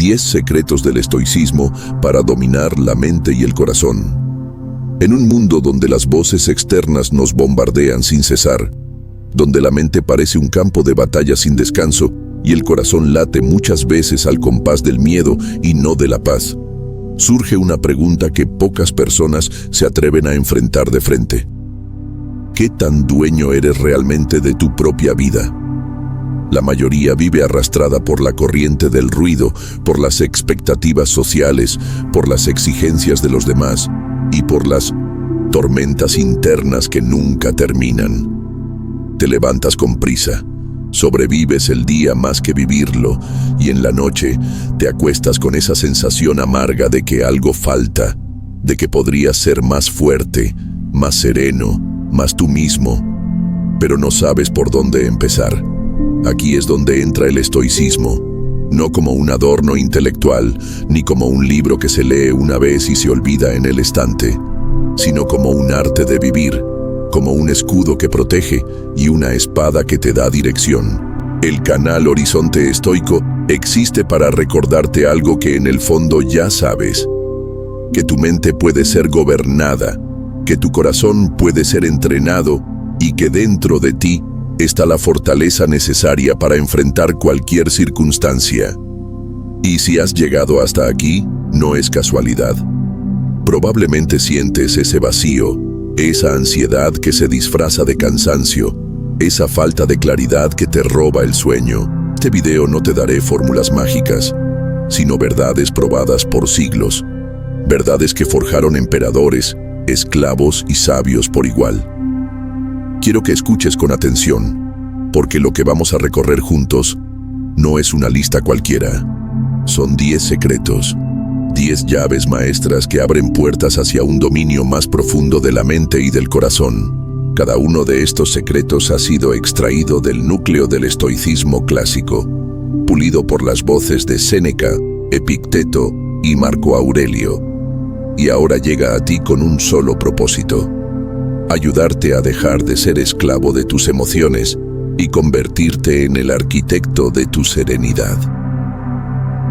10 secretos del estoicismo para dominar la mente y el corazón. En un mundo donde las voces externas nos bombardean sin cesar, donde la mente parece un campo de batalla sin descanso y el corazón late muchas veces al compás del miedo y no de la paz, surge una pregunta que pocas personas se atreven a enfrentar de frente. ¿Qué tan dueño eres realmente de tu propia vida? La mayoría vive arrastrada por la corriente del ruido, por las expectativas sociales, por las exigencias de los demás y por las tormentas internas que nunca terminan. Te levantas con prisa, sobrevives el día más que vivirlo y en la noche te acuestas con esa sensación amarga de que algo falta, de que podrías ser más fuerte, más sereno, más tú mismo, pero no sabes por dónde empezar. Aquí es donde entra el estoicismo, no como un adorno intelectual, ni como un libro que se lee una vez y se olvida en el estante, sino como un arte de vivir, como un escudo que protege y una espada que te da dirección. El canal Horizonte Estoico existe para recordarte algo que en el fondo ya sabes, que tu mente puede ser gobernada, que tu corazón puede ser entrenado y que dentro de ti está la fortaleza necesaria para enfrentar cualquier circunstancia. Y si has llegado hasta aquí, no es casualidad. Probablemente sientes ese vacío, esa ansiedad que se disfraza de cansancio, esa falta de claridad que te roba el sueño. Este video no te daré fórmulas mágicas, sino verdades probadas por siglos, verdades que forjaron emperadores, esclavos y sabios por igual. Quiero que escuches con atención, porque lo que vamos a recorrer juntos no es una lista cualquiera. Son 10 secretos, 10 llaves maestras que abren puertas hacia un dominio más profundo de la mente y del corazón. Cada uno de estos secretos ha sido extraído del núcleo del estoicismo clásico, pulido por las voces de Séneca, Epicteto y Marco Aurelio, y ahora llega a ti con un solo propósito: ayudarte a dejar de ser esclavo de tus emociones y convertirte en el arquitecto de tu serenidad.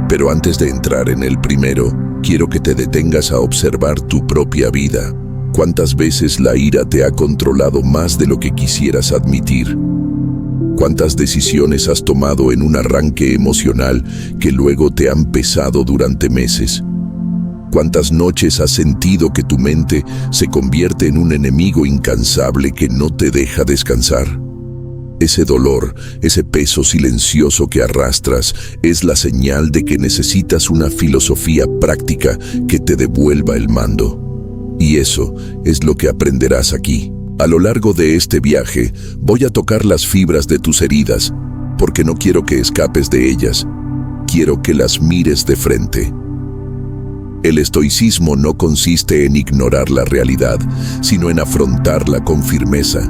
Pero antes de entrar en el primero, quiero que te detengas a observar tu propia vida. ¿Cuántas veces la ira te ha controlado más de lo que quisieras admitir? ¿Cuántas decisiones has tomado en un arranque emocional que luego te han pesado durante meses? ¿Cuántas noches has sentido que tu mente se convierte en un enemigo incansable que no te deja descansar? Ese dolor, ese peso silencioso que arrastras, es la señal de que necesitas una filosofía práctica que te devuelva el mando. Y eso es lo que aprenderás aquí. A lo largo de este viaje, voy a tocar las fibras de tus heridas, porque no quiero que escapes de ellas. Quiero que las mires de frente. El estoicismo no consiste en ignorar la realidad, sino en afrontarla con firmeza.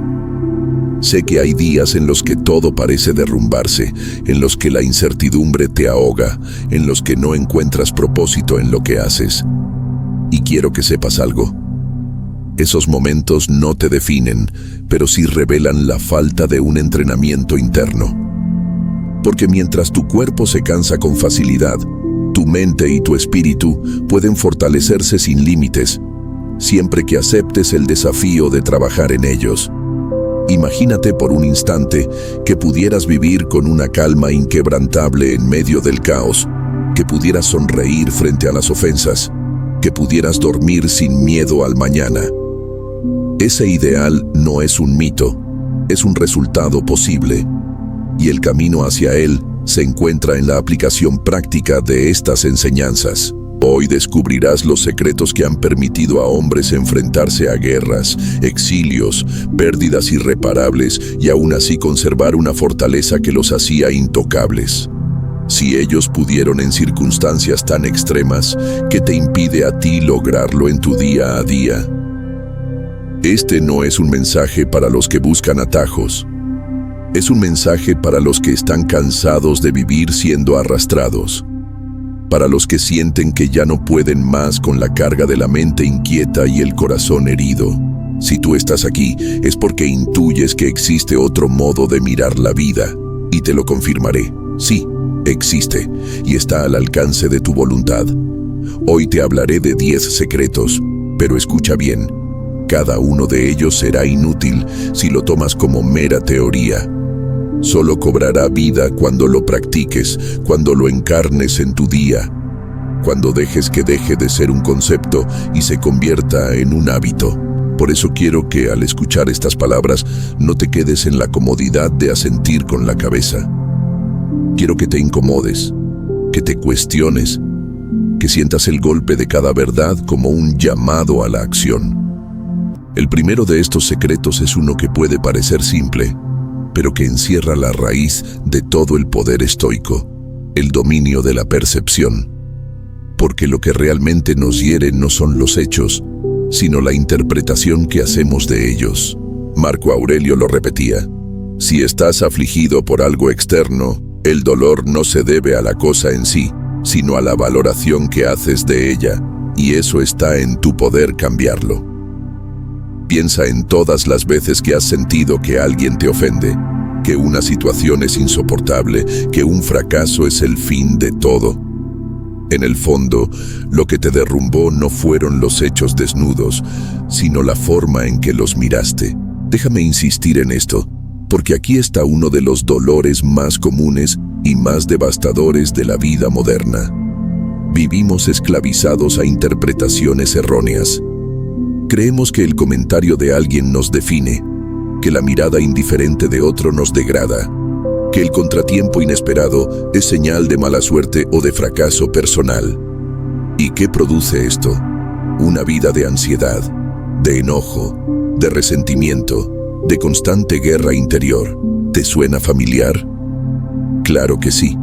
Sé que hay días en los que todo parece derrumbarse, en los que la incertidumbre te ahoga, en los que no encuentras propósito en lo que haces. Y quiero que sepas algo. Esos momentos no te definen, pero sí revelan la falta de un entrenamiento interno. Porque mientras tu cuerpo se cansa con facilidad, tu mente y tu espíritu pueden fortalecerse sin límites, siempre que aceptes el desafío de trabajar en ellos. Imagínate por un instante que pudieras vivir con una calma inquebrantable en medio del caos, que pudieras sonreír frente a las ofensas, que pudieras dormir sin miedo al mañana. Ese ideal no es un mito, es un resultado posible, y el camino hacia él se encuentra en la aplicación práctica de estas enseñanzas. Hoy descubrirás los secretos que han permitido a hombres enfrentarse a guerras, exilios, pérdidas irreparables y aún así conservar una fortaleza que los hacía intocables. Si ellos pudieron en circunstancias tan extremas, ¿qué te impide a ti lograrlo en tu día a día? Este no es un mensaje para los que buscan atajos. Es un mensaje para los que están cansados de vivir siendo arrastrados, para los que sienten que ya no pueden más con la carga de la mente inquieta y el corazón herido. Si tú estás aquí, es porque intuyes que existe otro modo de mirar la vida, y te lo confirmaré. Sí, existe y está al alcance de tu voluntad. Hoy te hablaré de 10 secretos, pero escucha bien, cada uno de ellos será inútil si lo tomas como mera teoría. Solo cobrará vida cuando lo practiques, cuando lo encarnes en tu día, cuando dejes que deje de ser un concepto y se convierta en un hábito. Por eso quiero que al escuchar estas palabras no te quedes en la comodidad de asentir con la cabeza. Quiero que te incomodes, que te cuestiones, que sientas el golpe de cada verdad como un llamado a la acción. El primero de estos secretos es uno que puede parecer simple, pero que encierra la raíz de todo el poder estoico, el dominio de la percepción. Porque lo que realmente nos hiere no son los hechos, sino la interpretación que hacemos de ellos. Marco Aurelio lo repetía: si estás afligido por algo externo, el dolor no se debe a la cosa en sí, sino a la valoración que haces de ella, y eso está en tu poder cambiarlo. Piensa en todas las veces que has sentido que alguien te ofende, que una situación es insoportable, que un fracaso es el fin de todo. En el fondo, lo que te derrumbó no fueron los hechos desnudos, sino la forma en que los miraste. Déjame insistir en esto, porque aquí está uno de los dolores más comunes y más devastadores de la vida moderna. Vivimos esclavizados a interpretaciones erróneas. Creemos que el comentario de alguien nos define, que la mirada indiferente de otro nos degrada, que el contratiempo inesperado es señal de mala suerte o de fracaso personal. ¿Y qué produce esto? Una vida de ansiedad, de enojo, de resentimiento, de constante guerra interior. ¿Te suena familiar? Claro que sí,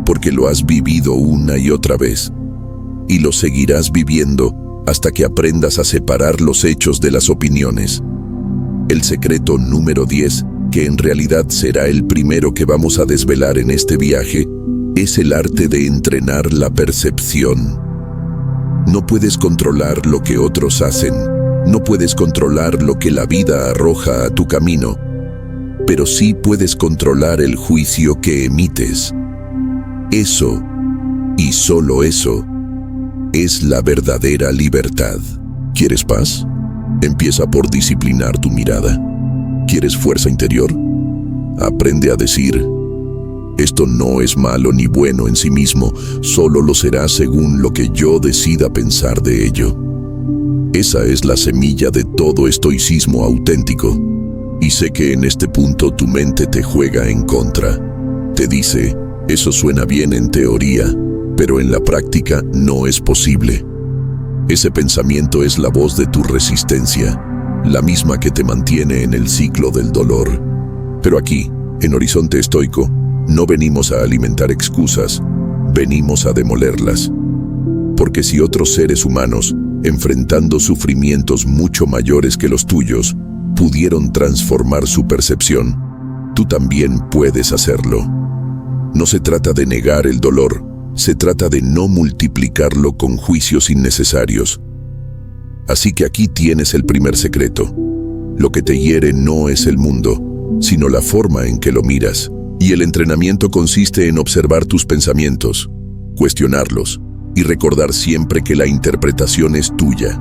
porque lo has vivido una y otra vez, y lo seguirás viviendo hasta que aprendas a separar los hechos de las opiniones. El secreto número 10, que en realidad será el primero que vamos a desvelar en este viaje, es el arte de entrenar la percepción. No puedes controlar lo que otros hacen, no puedes controlar lo que la vida arroja a tu camino, pero sí puedes controlar el juicio que emites. Eso, y solo eso, es la verdadera libertad. ¿Quieres paz? Empieza por disciplinar tu mirada. ¿Quieres fuerza interior? Aprende a decir: esto no es malo ni bueno en sí mismo, solo lo será según lo que yo decida pensar de ello. Esa es la semilla de todo estoicismo auténtico. Y sé que en este punto tu mente te juega en contra. Te dice: eso suena bien en teoría, pero en la práctica no es posible. Ese pensamiento es la voz de tu resistencia, la misma que te mantiene en el ciclo del dolor. Pero aquí, en Horizonte Estoico, no venimos a alimentar excusas, venimos a demolerlas. Porque si otros seres humanos, enfrentando sufrimientos mucho mayores que los tuyos, pudieron transformar su percepción, tú también puedes hacerlo. No se trata de negar el dolor, se trata de no multiplicarlo con juicios innecesarios. Así que aquí tienes el primer secreto. Lo que te hiere no es el mundo, sino la forma en que lo miras. Y el entrenamiento consiste en observar tus pensamientos, cuestionarlos y recordar siempre que la interpretación es tuya.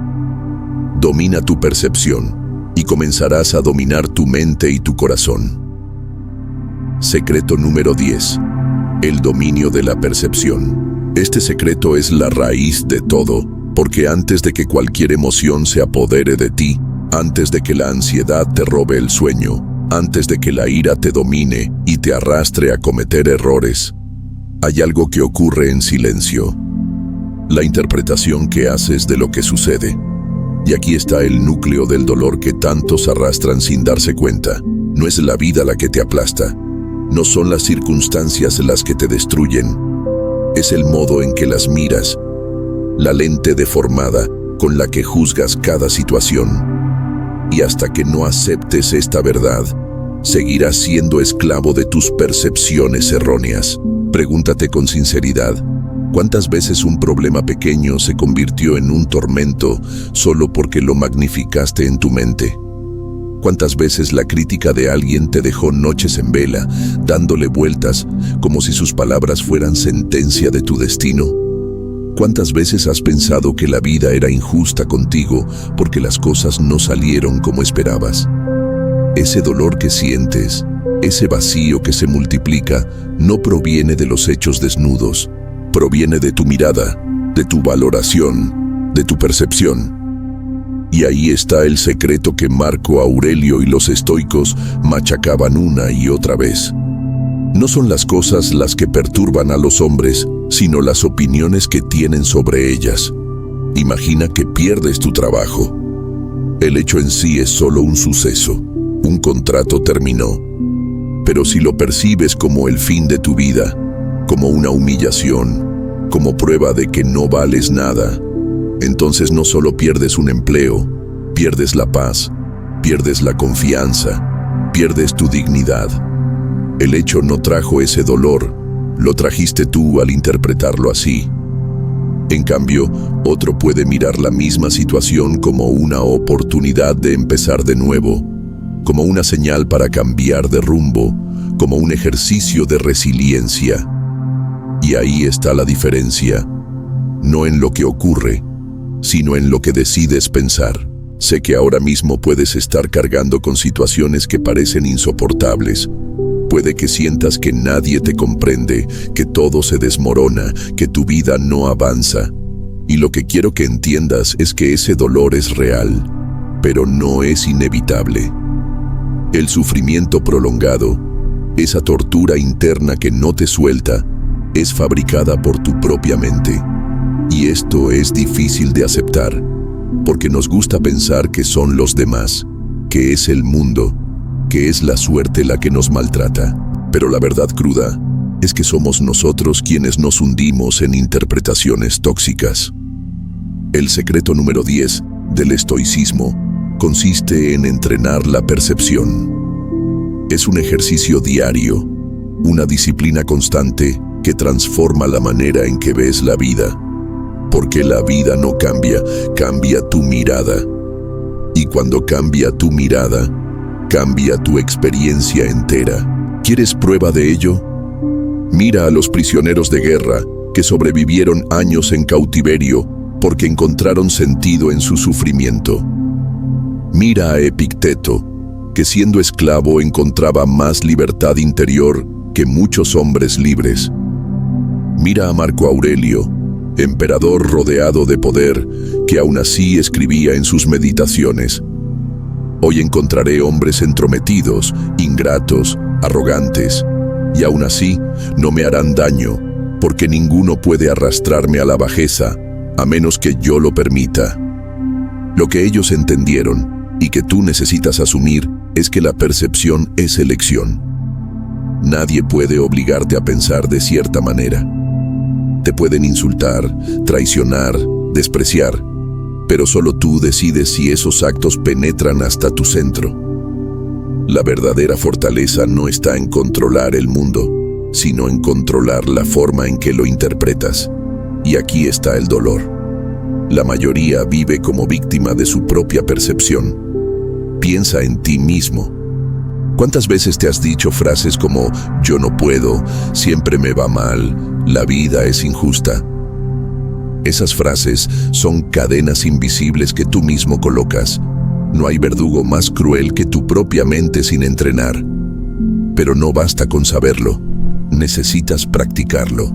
Domina tu percepción y comenzarás a dominar tu mente y tu corazón. Secreto número 10. El dominio de la percepción. Este secreto es la raíz de todo, porque antes de que cualquier emoción se apodere de ti, antes de que la ansiedad te robe el sueño, antes de que la ira te domine y te arrastre a cometer errores, hay algo que ocurre en silencio: la interpretación que haces de lo que sucede. Y aquí está el núcleo del dolor que tantos arrastran sin darse cuenta. No es la vida la que te aplasta, no son las circunstancias las que te destruyen, es el modo en que las miras, la lente deformada con la que juzgas cada situación. Y hasta que no aceptes esta verdad, seguirás siendo esclavo de tus percepciones erróneas. Pregúntate con sinceridad: ¿cuántas veces un problema pequeño se convirtió en un tormento solo porque lo magnificaste en tu mente? ¿Cuántas veces la crítica de alguien te dejó noches en vela, dándole vueltas, como si sus palabras fueran sentencia de tu destino? ¿Cuántas veces has pensado que la vida era injusta contigo porque las cosas no salieron como esperabas? Ese dolor que sientes, ese vacío que se multiplica, no proviene de los hechos desnudos, proviene de tu mirada, de tu valoración, de tu percepción. Y ahí está el secreto que Marco Aurelio y los estoicos machacaban una y otra vez. No son las cosas las que perturban a los hombres, sino las opiniones que tienen sobre ellas. Imagina que pierdes tu trabajo. El hecho en sí es solo un suceso, un contrato terminó. Pero si lo percibes como el fin de tu vida, como una humillación, como prueba de que no vales nada, entonces no solo pierdes un empleo, pierdes la paz, pierdes la confianza, pierdes tu dignidad. El hecho no trajo ese dolor, lo trajiste tú al interpretarlo así. En cambio, otro puede mirar la misma situación como una oportunidad de empezar de nuevo, como una señal para cambiar de rumbo, como un ejercicio de resiliencia. Y ahí está la diferencia, no en lo que ocurre, sino en lo que decides pensar. Sé que ahora mismo puedes estar cargando con situaciones que parecen insoportables. Puede que sientas que nadie te comprende, que todo se desmorona, que tu vida no avanza. Y lo que quiero que entiendas es que ese dolor es real, pero no es inevitable. El sufrimiento prolongado, esa tortura interna que no te suelta, es fabricada por tu propia mente. Y esto es difícil de aceptar, porque nos gusta pensar que son los demás, que es el mundo, que es la suerte la que nos maltrata. Pero la verdad cruda es que somos nosotros quienes nos hundimos en interpretaciones tóxicas. El secreto número 10 del estoicismo consiste en entrenar la percepción. Es un ejercicio diario, una disciplina constante que transforma la manera en que ves la vida. Porque la vida no cambia, cambia tu mirada. Y cuando cambia tu mirada, cambia tu experiencia entera. ¿Quieres prueba de ello? Mira a los prisioneros de guerra que sobrevivieron años en cautiverio porque encontraron sentido en su sufrimiento. Mira a Epicteto, que siendo esclavo encontraba más libertad interior que muchos hombres libres. Mira a Marco Aurelio, emperador rodeado de poder, que aún así escribía en sus meditaciones: hoy encontraré hombres entrometidos, ingratos, arrogantes, y aún así no me harán daño, porque ninguno puede arrastrarme a la bajeza, a menos que yo lo permita. Lo que ellos entendieron, y que tú necesitas asumir, es que la percepción es elección. Nadie puede obligarte a pensar de cierta manera. Te pueden insultar, traicionar, despreciar, pero solo tú decides si esos actos penetran hasta tu centro. La verdadera fortaleza no está en controlar el mundo, sino en controlar la forma en que lo interpretas. Y aquí está el dolor. La mayoría vive como víctima de su propia percepción. Piensa en ti mismo. ¿Cuántas veces te has dicho frases como «yo no puedo», «siempre me va mal», «la vida es injusta»? Esas frases son cadenas invisibles que tú mismo colocas. No hay verdugo más cruel que tu propia mente sin entrenar. Pero no basta con saberlo, necesitas practicarlo.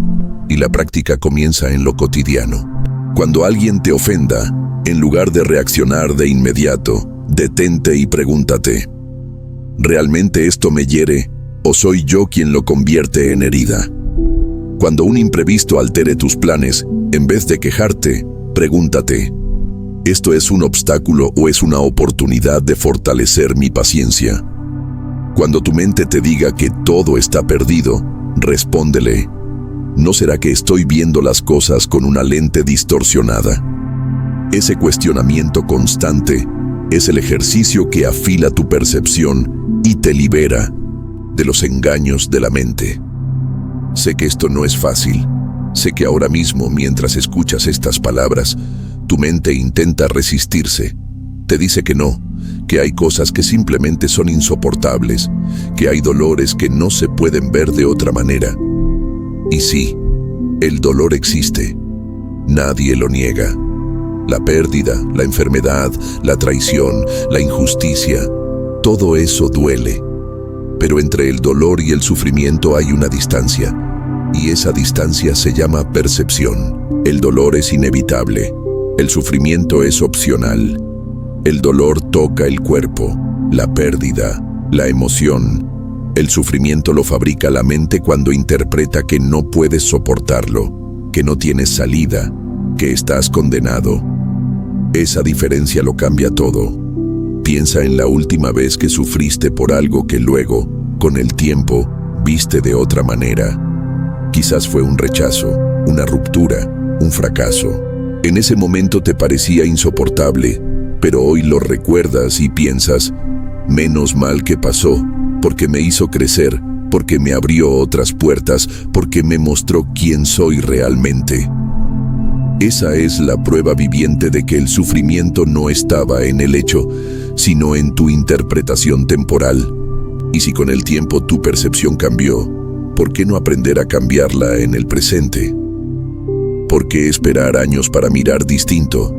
Y la práctica comienza en lo cotidiano. Cuando alguien te ofenda, en lugar de reaccionar de inmediato, detente y pregúntate: ¿realmente esto me hiere o soy yo quien lo convierte en herida? Cuando un imprevisto altere tus planes, en vez de quejarte, pregúntate: ¿esto es un obstáculo o es una oportunidad de fortalecer mi paciencia? Cuando tu mente te diga que todo está perdido, respóndele: ¿no será que estoy viendo las cosas con una lente distorsionada? Ese cuestionamiento constante es el ejercicio que afila tu percepción y te libera de los engaños de la mente. Sé que esto no es fácil. Sé que ahora mismo, mientras escuchas estas palabras, tu mente intenta resistirse. Te dice que no, que hay cosas que simplemente son insoportables, que hay dolores que no se pueden ver de otra manera. Y sí, el dolor existe. Nadie lo niega. La pérdida, la enfermedad, la traición, la injusticia, todo eso duele. Pero entre el dolor y el sufrimiento hay una distancia, y esa distancia se llama percepción. El dolor es inevitable, el sufrimiento es opcional. El dolor toca el cuerpo, la pérdida, la emoción. El sufrimiento lo fabrica la mente cuando interpreta que no puedes soportarlo, que no tienes salida, que estás condenado. Esa diferencia lo cambia todo. Piensa en la última vez que sufriste por algo que luego, con el tiempo, viste de otra manera. Quizás fue un rechazo, una ruptura, un fracaso. En ese momento te parecía insoportable, pero hoy lo recuerdas y piensas, menos mal que pasó, porque me hizo crecer, porque me abrió otras puertas, porque me mostró quién soy realmente. Esa es la prueba viviente de que el sufrimiento no estaba en el hecho, sino en tu interpretación temporal. Y si con el tiempo tu percepción cambió, ¿por qué no aprender a cambiarla en el presente? ¿Por qué esperar años para mirar distinto,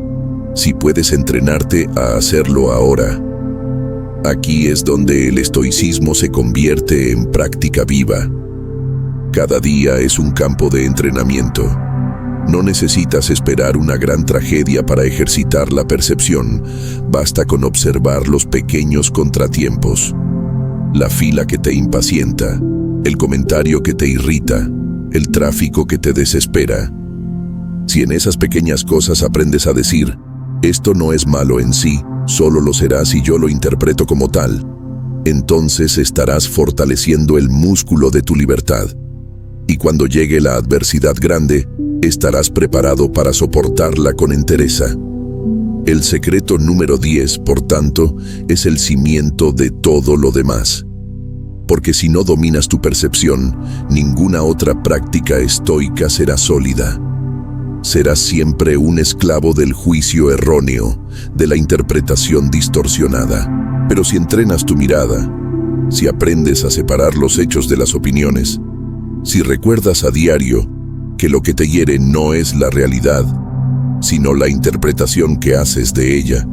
si puedes entrenarte a hacerlo ahora? Aquí es donde el estoicismo se convierte en práctica viva. Cada día es un campo de entrenamiento. No necesitas esperar una gran tragedia para ejercitar la percepción, basta con observar los pequeños contratiempos. La fila que te impacienta, el comentario que te irrita, el tráfico que te desespera. Si en esas pequeñas cosas aprendes a decir, esto no es malo en sí, solo lo será si yo lo interpreto como tal, entonces estarás fortaleciendo el músculo de tu libertad. Y cuando llegue la adversidad grande, estarás preparado para soportarla con entereza. El secreto número 10, por tanto, es el cimiento de todo lo demás. Porque si no dominas tu percepción, ninguna otra práctica estoica será sólida. Serás siempre un esclavo del juicio erróneo, de la interpretación distorsionada. Pero si entrenas tu mirada, si aprendes a separar los hechos de las opiniones, si recuerdas a diario que lo que te hiere no es la realidad, sino la interpretación que haces de ella,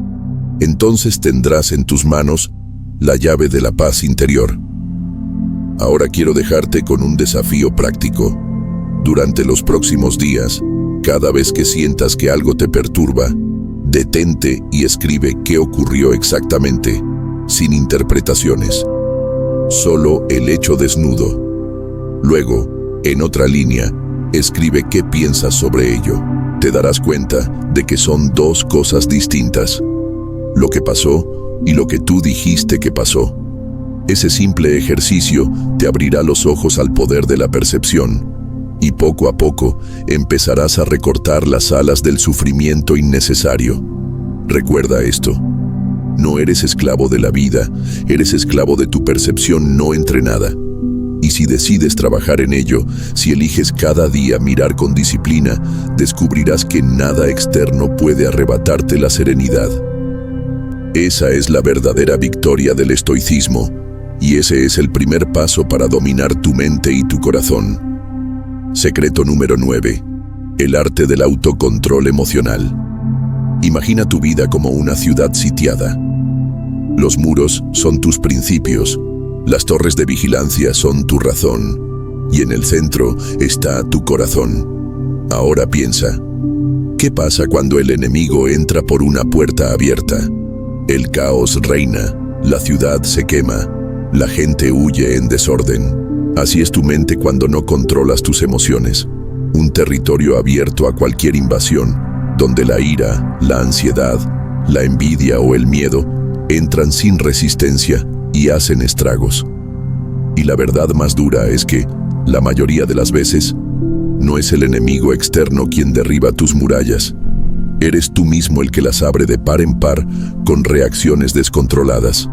entonces tendrás en tus manos la llave de la paz interior. Ahora quiero dejarte con un desafío práctico. Durante los próximos días, cada vez que sientas que algo te perturba, detente y escribe qué ocurrió exactamente, sin interpretaciones. Solo el hecho desnudo. Luego, en otra línea, escribe qué piensas sobre ello. Te darás cuenta de que son dos cosas distintas. Lo que pasó y lo que tú dijiste que pasó. Ese simple ejercicio te abrirá los ojos al poder de la percepción, y poco a poco empezarás a recortar las alas del sufrimiento innecesario. Recuerda esto: no eres esclavo de la vida, eres esclavo de tu percepción no entrenada. Y si decides trabajar en ello, si eliges cada día mirar con disciplina, descubrirás que nada externo puede arrebatarte la serenidad. Esa es la verdadera victoria del estoicismo, y ese es el primer paso para dominar tu mente y tu corazón. Secreto número 9. El arte del autocontrol emocional. Imagina tu vida como una ciudad sitiada. Los muros son tus principios, las torres de vigilancia son tu razón, y en el centro está tu corazón. Ahora piensa, ¿qué pasa cuando el enemigo entra por una puerta abierta? El caos reina, la ciudad se quema, la gente huye en desorden. Así es tu mente cuando no controlas tus emociones. Un territorio abierto a cualquier invasión, donde la ira, la ansiedad, la envidia o el miedo entran sin resistencia y hacen estragos. Y la verdad más dura es que, la mayoría de las veces, no es el enemigo externo quien derriba tus murallas. Eres tú mismo el que las abre de par en par con reacciones descontroladas.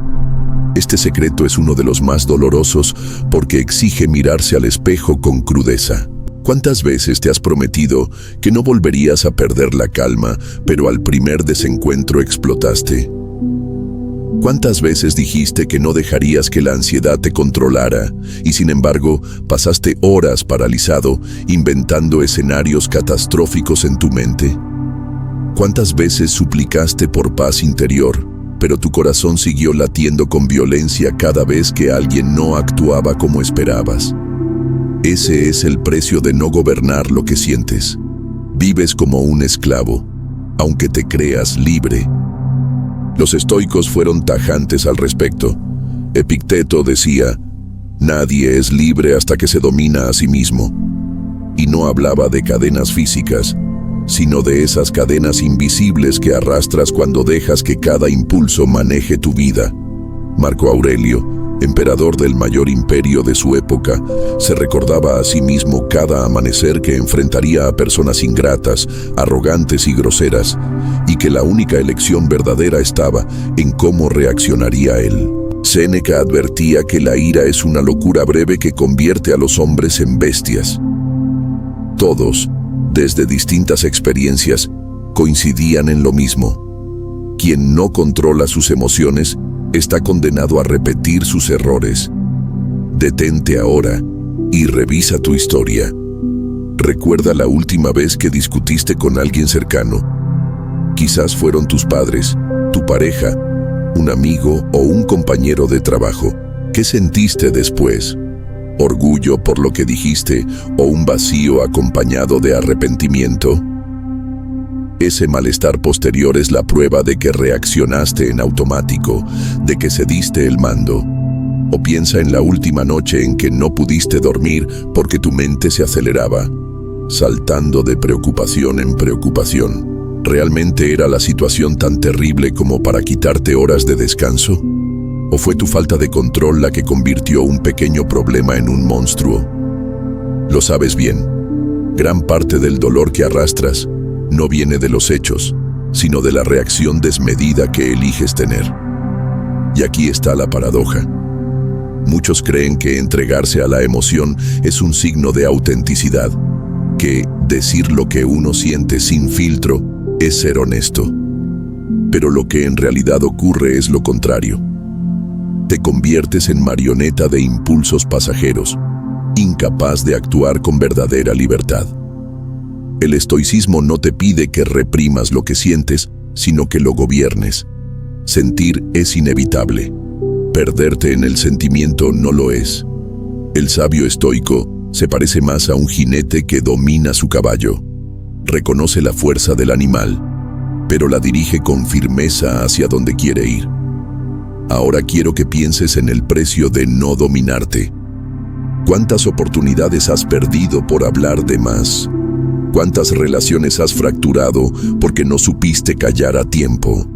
Este secreto es uno de los más dolorosos porque exige mirarse al espejo con crudeza. ¿Cuántas veces te has prometido que no volverías a perder la calma, pero al primer desencuentro explotaste? ¿Cuántas veces dijiste que no dejarías que la ansiedad te controlara y sin embargo pasaste horas paralizado inventando escenarios catastróficos en tu mente? ¿Cuántas veces suplicaste por paz interior, pero tu corazón siguió latiendo con violencia cada vez que alguien no actuaba como esperabas? Ese es el precio de no gobernar lo que sientes. Vives como un esclavo, aunque te creas libre. Los estoicos fueron tajantes al respecto. Epicteto decía, nadie es libre hasta que se domina a sí mismo. Y no hablaba de cadenas físicas, sino de esas cadenas invisibles que arrastras cuando dejas que cada impulso maneje tu vida. Marco Aurelio, emperador del mayor imperio de su época, se recordaba a sí mismo cada amanecer que enfrentaría a personas ingratas, arrogantes y groseras, y que la única elección verdadera estaba en cómo reaccionaría él. Séneca advertía que la ira es una locura breve que convierte a los hombres en bestias. Todos, desde distintas experiencias, coincidían en lo mismo. Quien no controla sus emociones está condenado a repetir sus errores. Detente ahora y revisa tu historia. Recuerda la última vez que discutiste con alguien cercano. Quizás fueron tus padres, tu pareja, un amigo o un compañero de trabajo. ¿Qué sentiste después? ¿Orgullo por lo que dijiste o un vacío acompañado de arrepentimiento? Ese malestar posterior es la prueba de que reaccionaste en automático, de que cediste el mando. O piensa en la última noche en que no pudiste dormir porque tu mente se aceleraba, saltando de preocupación en preocupación. ¿Realmente era la situación tan terrible como para quitarte horas de descanso? ¿O fue tu falta de control la que convirtió un pequeño problema en un monstruo? Lo sabes bien, gran parte del dolor que arrastras no viene de los hechos, sino de la reacción desmedida que eliges tener. Y aquí está la paradoja. Muchos creen que entregarse a la emoción es un signo de autenticidad, que decir lo que uno siente sin filtro es ser honesto. Pero lo que en realidad ocurre es lo contrario. Te conviertes en marioneta de impulsos pasajeros, incapaz de actuar con verdadera libertad. El estoicismo no te pide que reprimas lo que sientes, sino que lo gobiernes. Sentir es inevitable. Perderte en el sentimiento no lo es. El sabio estoico se parece más a un jinete que domina su caballo. Reconoce la fuerza del animal, pero la dirige con firmeza hacia donde quiere ir. Ahora quiero que pienses en el precio de no dominarte. ¿Cuántas oportunidades has perdido por hablar de más? ¿Cuántas relaciones has fracturado porque no supiste callar a tiempo?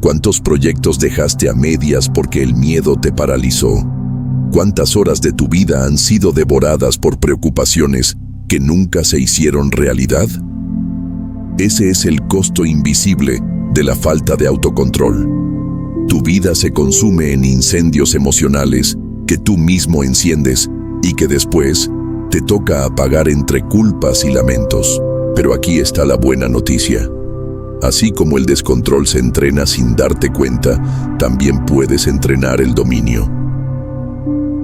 ¿Cuántos proyectos dejaste a medias porque el miedo te paralizó? ¿Cuántas horas de tu vida han sido devoradas por preocupaciones que nunca se hicieron realidad? Ese es el costo invisible de la falta de autocontrol. Tu vida se consume en incendios emocionales que tú mismo enciendes y que después te toca apagar entre culpas y lamentos. Pero aquí está la buena noticia. Así como el descontrol se entrena sin darte cuenta, también puedes entrenar el dominio.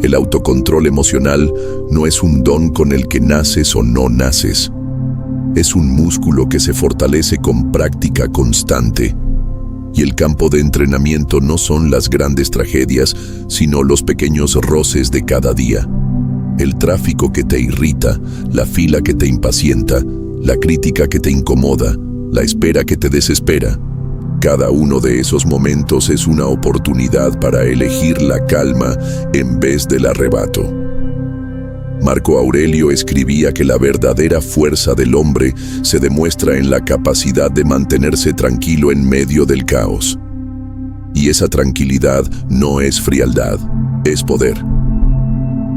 El autocontrol emocional no es un don con el que naces o no naces. Es un músculo que se fortalece con práctica constante. Y el campo de entrenamiento no son las grandes tragedias, sino los pequeños roces de cada día. El tráfico que te irrita, la fila que te impacienta, la crítica que te incomoda, la espera que te desespera. Cada uno de esos momentos es una oportunidad para elegir la calma en vez del arrebato. Marco Aurelio escribía que la verdadera fuerza del hombre se demuestra en la capacidad de mantenerse tranquilo en medio del caos. Y esa tranquilidad no es frialdad, es poder.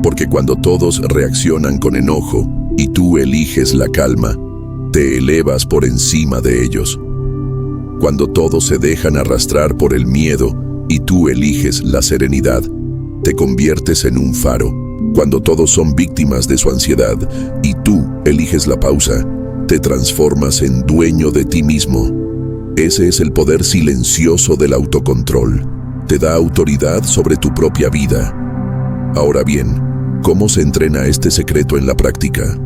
Porque cuando todos reaccionan con enojo y tú eliges la calma, te elevas por encima de ellos. Cuando todos se dejan arrastrar por el miedo y tú eliges la serenidad, te conviertes en un faro. Cuando todos son víctimas de su ansiedad y tú eliges la pausa, te transformas en dueño de ti mismo. Ese es el poder silencioso del autocontrol. te da autoridad sobre tu propia vida. Ahora bien, ¿cómo se entrena este secreto en la práctica?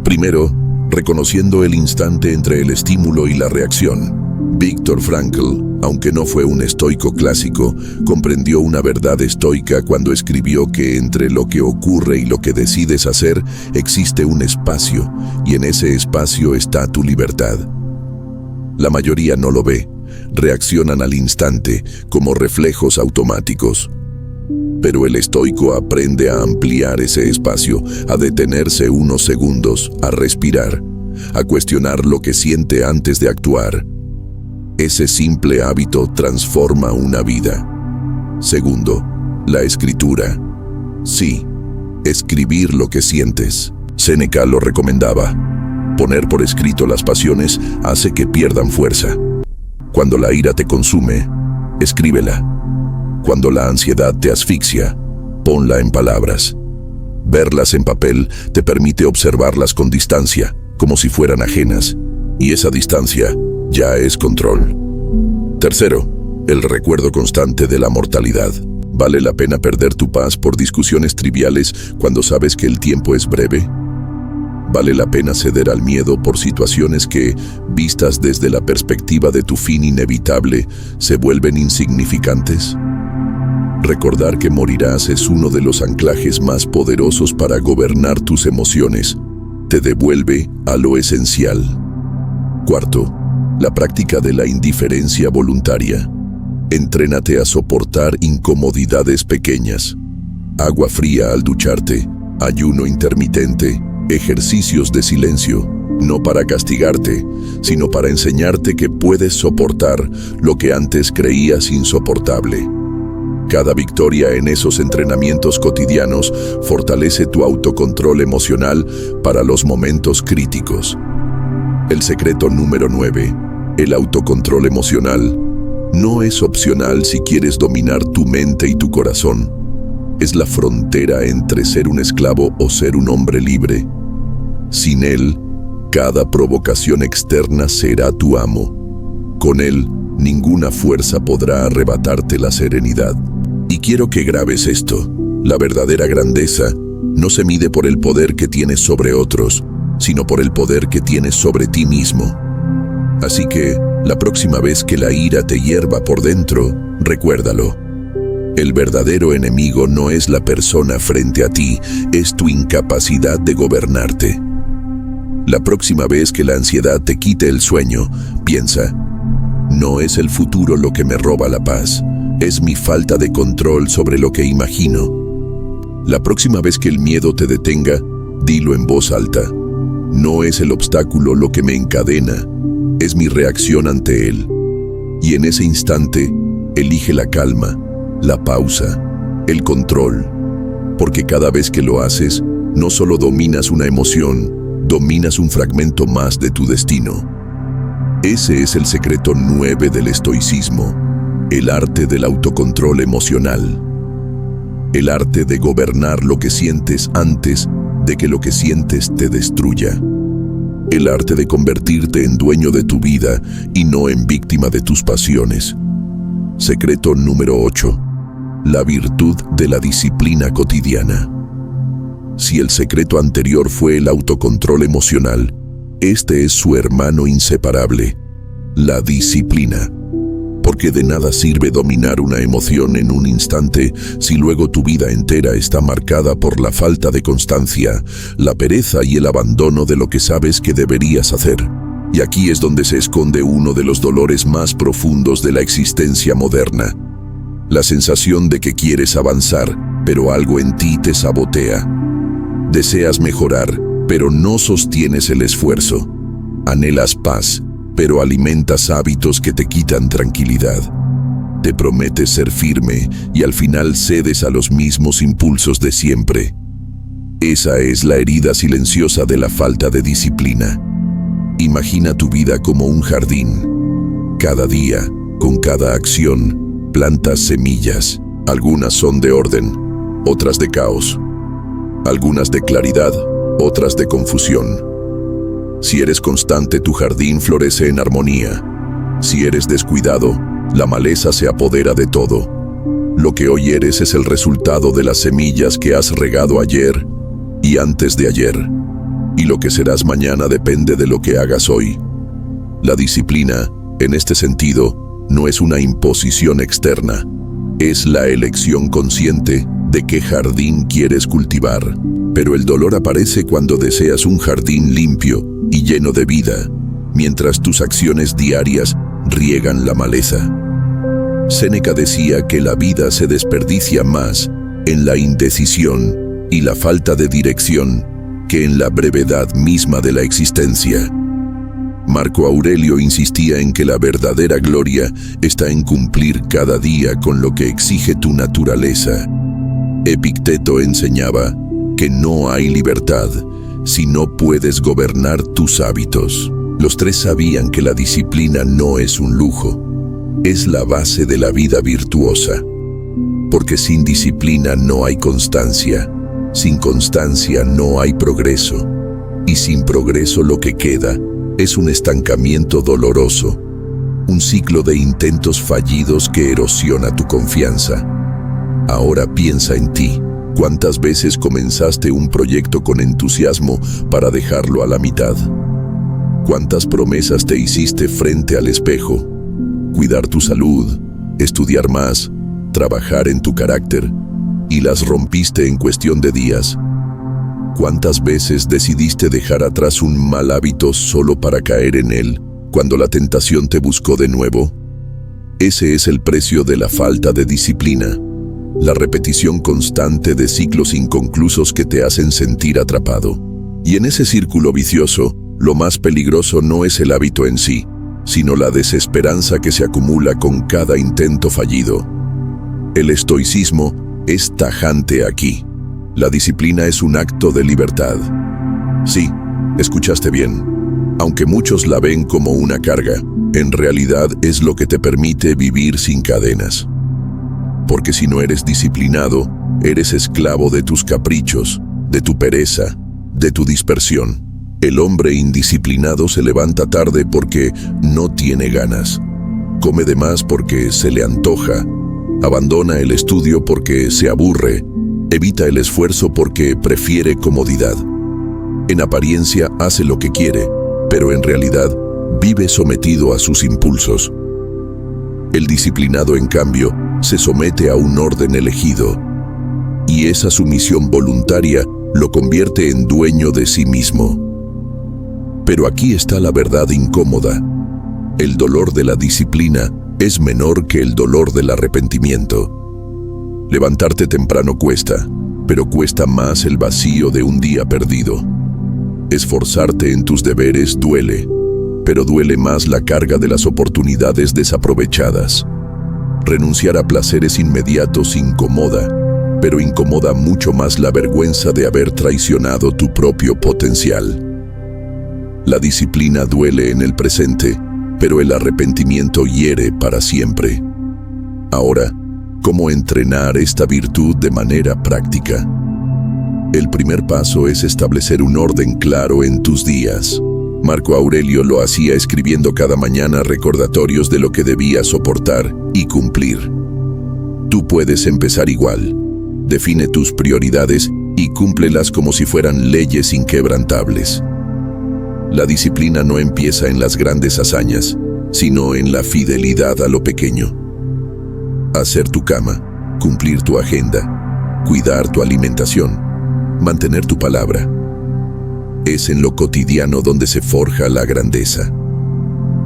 Primero, reconociendo el instante entre el estímulo y la reacción. Viktor Frankl, aunque no fue un estoico clásico, comprendió una verdad estoica cuando escribió que entre lo que ocurre y lo que decides hacer existe un espacio, y en ese espacio está tu libertad. La mayoría no lo ve, reaccionan al instante, como reflejos automáticos. Pero el estoico aprende a ampliar ese espacio, a detenerse unos segundos, a respirar, a cuestionar lo que siente antes de actuar. Ese simple hábito transforma una vida. Segundo, la escritura. Sí, escribir lo que sientes. Séneca lo recomendaba. Poner por escrito las pasiones hace que pierdan fuerza. Cuando la ira te consume, escríbela. Cuando la ansiedad te asfixia, ponla en palabras. Verlas en papel te permite observarlas con distancia, como si fueran ajenas, y esa distancia ya es control. Tercero, el recuerdo constante de la mortalidad. ¿Vale la pena perder tu paz por discusiones triviales cuando sabes que el tiempo es breve? ¿Vale la pena ceder al miedo por situaciones que, vistas desde la perspectiva de tu fin inevitable, se vuelven insignificantes? Recordar que morirás es uno de los anclajes más poderosos para gobernar tus emociones. Te devuelve a lo esencial. Cuarto, la práctica de la indiferencia voluntaria. Entrénate a soportar incomodidades pequeñas. Agua fría al ducharte, ayuno intermitente, ejercicios de silencio, no para castigarte, sino para enseñarte que puedes soportar lo que antes creías insoportable. Cada victoria en esos entrenamientos cotidianos fortalece tu autocontrol emocional para los momentos críticos. El secreto número 9, el autocontrol emocional, no es opcional si quieres dominar tu mente y tu corazón. Es la frontera entre ser un esclavo o ser un hombre libre. Sin él, cada provocación externa será tu amo. Con él, ninguna fuerza podrá arrebatarte la serenidad. Y quiero que grabes esto: la verdadera grandeza no se mide por el poder que tienes sobre otros, sino por el poder que tienes sobre ti mismo. Así que, la próxima vez que la ira te hierva por dentro, recuérdalo. El verdadero enemigo no es la persona frente a ti, es tu incapacidad de gobernarte. La próxima vez que la ansiedad te quite el sueño, piensa: no es el futuro lo que me roba la paz, es mi falta de control sobre lo que imagino. La próxima vez que el miedo te detenga, dilo en voz alta: no es el obstáculo lo que me encadena, es mi reacción ante él. Y en ese instante, elige la calma, la pausa, el control. Porque cada vez que lo haces, no solo dominas una emoción, dominas un fragmento más de tu destino. Ese es el secreto 9 del estoicismo. El arte del autocontrol emocional. El arte de gobernar lo que sientes antes de que lo que sientes te destruya. El arte de convertirte en dueño de tu vida y no en víctima de tus pasiones. Secreto número 8. La virtud de la disciplina cotidiana. Si el secreto anterior fue el autocontrol emocional, este es su hermano inseparable, la disciplina. Porque de nada sirve dominar una emoción en un instante si luego tu vida entera está marcada por la falta de constancia, la pereza y el abandono de lo que sabes que deberías hacer. Y aquí es donde se esconde uno de los dolores más profundos de la existencia moderna. La sensación de que quieres avanzar, pero algo en ti te sabotea. Deseas mejorar, pero no sostienes el esfuerzo. Anhelas paz, pero alimentas hábitos que te quitan tranquilidad. Te prometes ser firme y al final cedes a los mismos impulsos de siempre. Esa es la herida silenciosa de la falta de disciplina. Imagina tu vida como un jardín. Cada día, con cada acción, plantas semillas. Algunas son de orden, otras de caos. Algunas de claridad, otras de confusión. Si eres constante, tu jardín florece en armonía. Si eres descuidado, La maleza se apodera de todo. Lo que hoy eres es el resultado de las semillas que has regado ayer y antes de ayer. Y lo que serás mañana depende de lo que hagas hoy. La disciplina, en este sentido, no es una imposición externa. Es la elección consciente de qué jardín quieres cultivar. Pero el dolor aparece cuando deseas un jardín limpio y lleno de vida, mientras tus acciones diarias riegan la maleza. Séneca decía que la vida se desperdicia más en la indecisión y la falta de dirección que en la brevedad misma de la existencia. Marco Aurelio insistía en que la verdadera gloria está en cumplir cada día con lo que exige tu naturaleza. Epicteto enseñaba que no hay libertad si no puedes gobernar tus hábitos. Los tres sabían que la disciplina no es un lujo, es la base de la vida virtuosa. Porque sin disciplina no hay constancia, sin constancia no hay progreso, y sin progreso lo que queda es un estancamiento doloroso, un ciclo de intentos fallidos que erosiona tu confianza. Ahora piensa en ti. ¿Cuántas veces comenzaste un proyecto con entusiasmo para dejarlo a la mitad? ¿Cuántas promesas te hiciste frente al espejo? Cuidar tu salud, estudiar más, trabajar en tu carácter, y las rompiste en cuestión de días. ¿Cuántas veces decidiste dejar atrás un mal hábito solo para caer en él cuando la tentación te buscó de nuevo? Ese es el precio de la falta de disciplina. La repetición constante de ciclos inconclusos que te hacen sentir atrapado. Y en ese círculo vicioso, lo más peligroso no es el hábito en sí, sino la desesperanza que se acumula con cada intento fallido. El estoicismo es tajante aquí. La disciplina es un acto de libertad. Sí, escuchaste bien. Aunque muchos la ven como una carga, en realidad es lo que te permite vivir sin cadenas. Porque si no eres disciplinado, eres esclavo de tus caprichos, de tu pereza, de tu dispersión. El hombre indisciplinado se levanta tarde porque no tiene ganas. Come de más porque se le antoja. Abandona el estudio porque se aburre. Evita el esfuerzo porque prefiere comodidad. En apariencia hace lo que quiere, pero en realidad vive sometido a sus impulsos. El disciplinado, en cambio, se somete a un orden elegido, y esa sumisión voluntaria lo convierte en dueño de sí mismo. Pero aquí está la verdad incómoda. El dolor de la disciplina es menor que el dolor del arrepentimiento. Levantarte temprano cuesta, pero cuesta más el vacío de un día perdido. Esforzarte en tus deberes duele, pero duele más la carga de las oportunidades desaprovechadas. Renunciar a placeres inmediatos incomoda, pero incomoda mucho más la vergüenza de haber traicionado tu propio potencial. La disciplina duele en el presente, pero el arrepentimiento hiere para siempre. Ahora, ¿cómo entrenar esta virtud de manera práctica? El primer paso es establecer un orden claro en tus días. Marco Aurelio lo hacía escribiendo cada mañana recordatorios de lo que debía soportar y cumplir. Tú puedes empezar igual. Define tus prioridades y cúmplelas como si fueran leyes inquebrantables. La disciplina no empieza en las grandes hazañas, sino en la fidelidad a lo pequeño. Hacer tu cama, cumplir tu agenda, cuidar tu alimentación, mantener tu palabra. Es en lo cotidiano donde se forja la grandeza.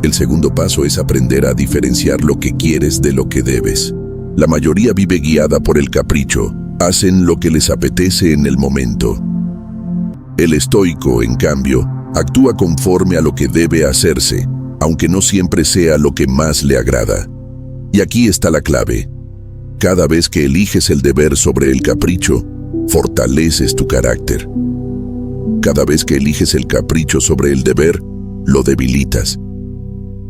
El segundo paso es aprender a diferenciar lo que quieres de lo que debes. La mayoría vive guiada por el capricho, hacen lo que les apetece en el momento. El estoico, en cambio, actúa conforme a lo que debe hacerse, aunque no siempre sea lo que más le agrada. Y aquí está la clave. Cada vez que eliges el deber sobre el capricho, fortaleces tu carácter. Cada vez que eliges el capricho sobre el deber, lo debilitas.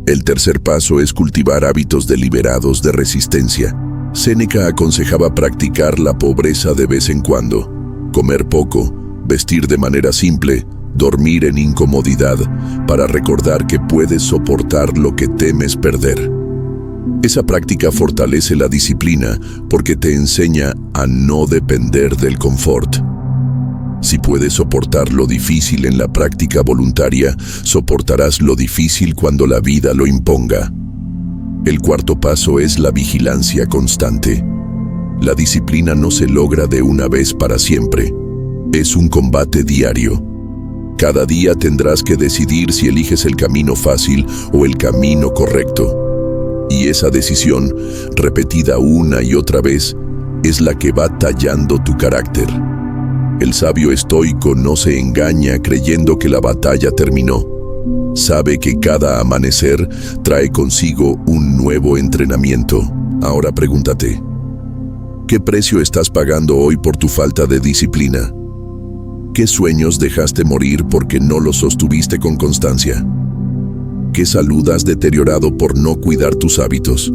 El tercer paso es cultivar hábitos deliberados de resistencia. Séneca aconsejaba practicar la pobreza de vez en cuando, comer poco, vestir de manera simple, dormir en incomodidad, para recordar que puedes soportar lo que temes perder. Esa práctica fortalece la disciplina porque te enseña a no depender del confort. Si puedes soportar lo difícil en la práctica voluntaria, soportarás lo difícil cuando la vida lo imponga. El cuarto paso es la vigilancia constante. La disciplina no se logra de una vez para siempre. Es un combate diario. Cada día tendrás que decidir si eliges el camino fácil o el camino correcto. Y esa decisión, repetida una y otra vez, es la que va tallando tu carácter. El sabio estoico no se engaña creyendo que la batalla terminó. Sabe que cada amanecer trae consigo un nuevo entrenamiento. Ahora pregúntate, ¿qué precio estás pagando hoy por tu falta de disciplina? ¿Qué sueños dejaste morir porque no los sostuviste con constancia? ¿Qué salud has deteriorado por no cuidar tus hábitos?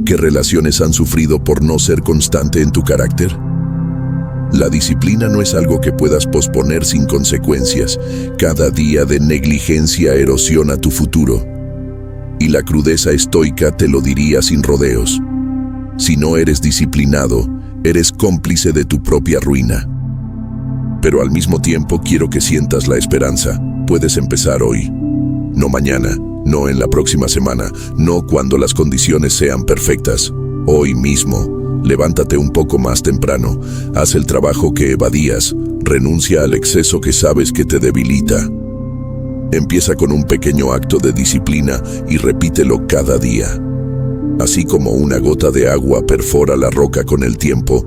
¿Qué relaciones han sufrido por no ser constante en tu carácter? La disciplina no es algo que puedas posponer sin consecuencias. Cada día de negligencia erosiona tu futuro. Y la crudeza estoica te lo diría sin rodeos. Si no eres disciplinado, eres cómplice de tu propia ruina. Pero al mismo tiempo quiero que sientas la esperanza. Puedes empezar hoy. No mañana, no en la próxima semana, no cuando las condiciones sean perfectas. Hoy mismo. Levántate un poco más temprano, haz el trabajo que evadías, renuncia al exceso que sabes que te debilita. Empieza con un pequeño acto de disciplina y repítelo cada día. Así como una gota de agua perfora la roca con el tiempo,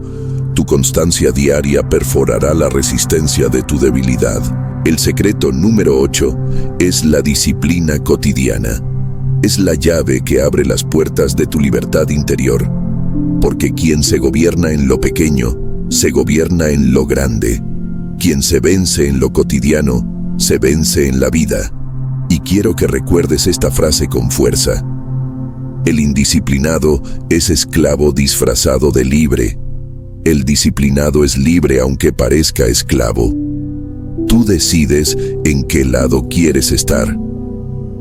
tu constancia diaria perforará la resistencia de tu debilidad. El secreto número 8 es la disciplina cotidiana. Es la llave que abre las puertas de tu libertad interior. Porque quien se gobierna en lo pequeño, se gobierna en lo grande. Quien se vence en lo cotidiano, se vence en la vida. Y quiero que recuerdes esta frase con fuerza. El indisciplinado es esclavo disfrazado de libre. El disciplinado es libre aunque parezca esclavo. Tú decides en qué lado quieres estar.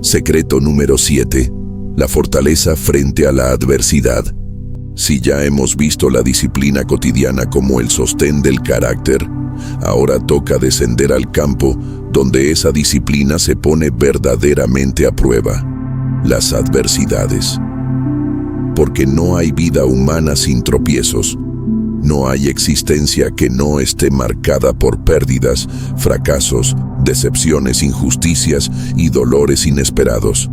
Secreto número 7. La fortaleza frente a la adversidad. Si ya hemos visto la disciplina cotidiana como el sostén del carácter, ahora toca descender al campo donde esa disciplina se pone verdaderamente a prueba: las adversidades. Porque no hay vida humana sin tropiezos. No hay existencia que no esté marcada por pérdidas, fracasos, decepciones, injusticias y dolores inesperados.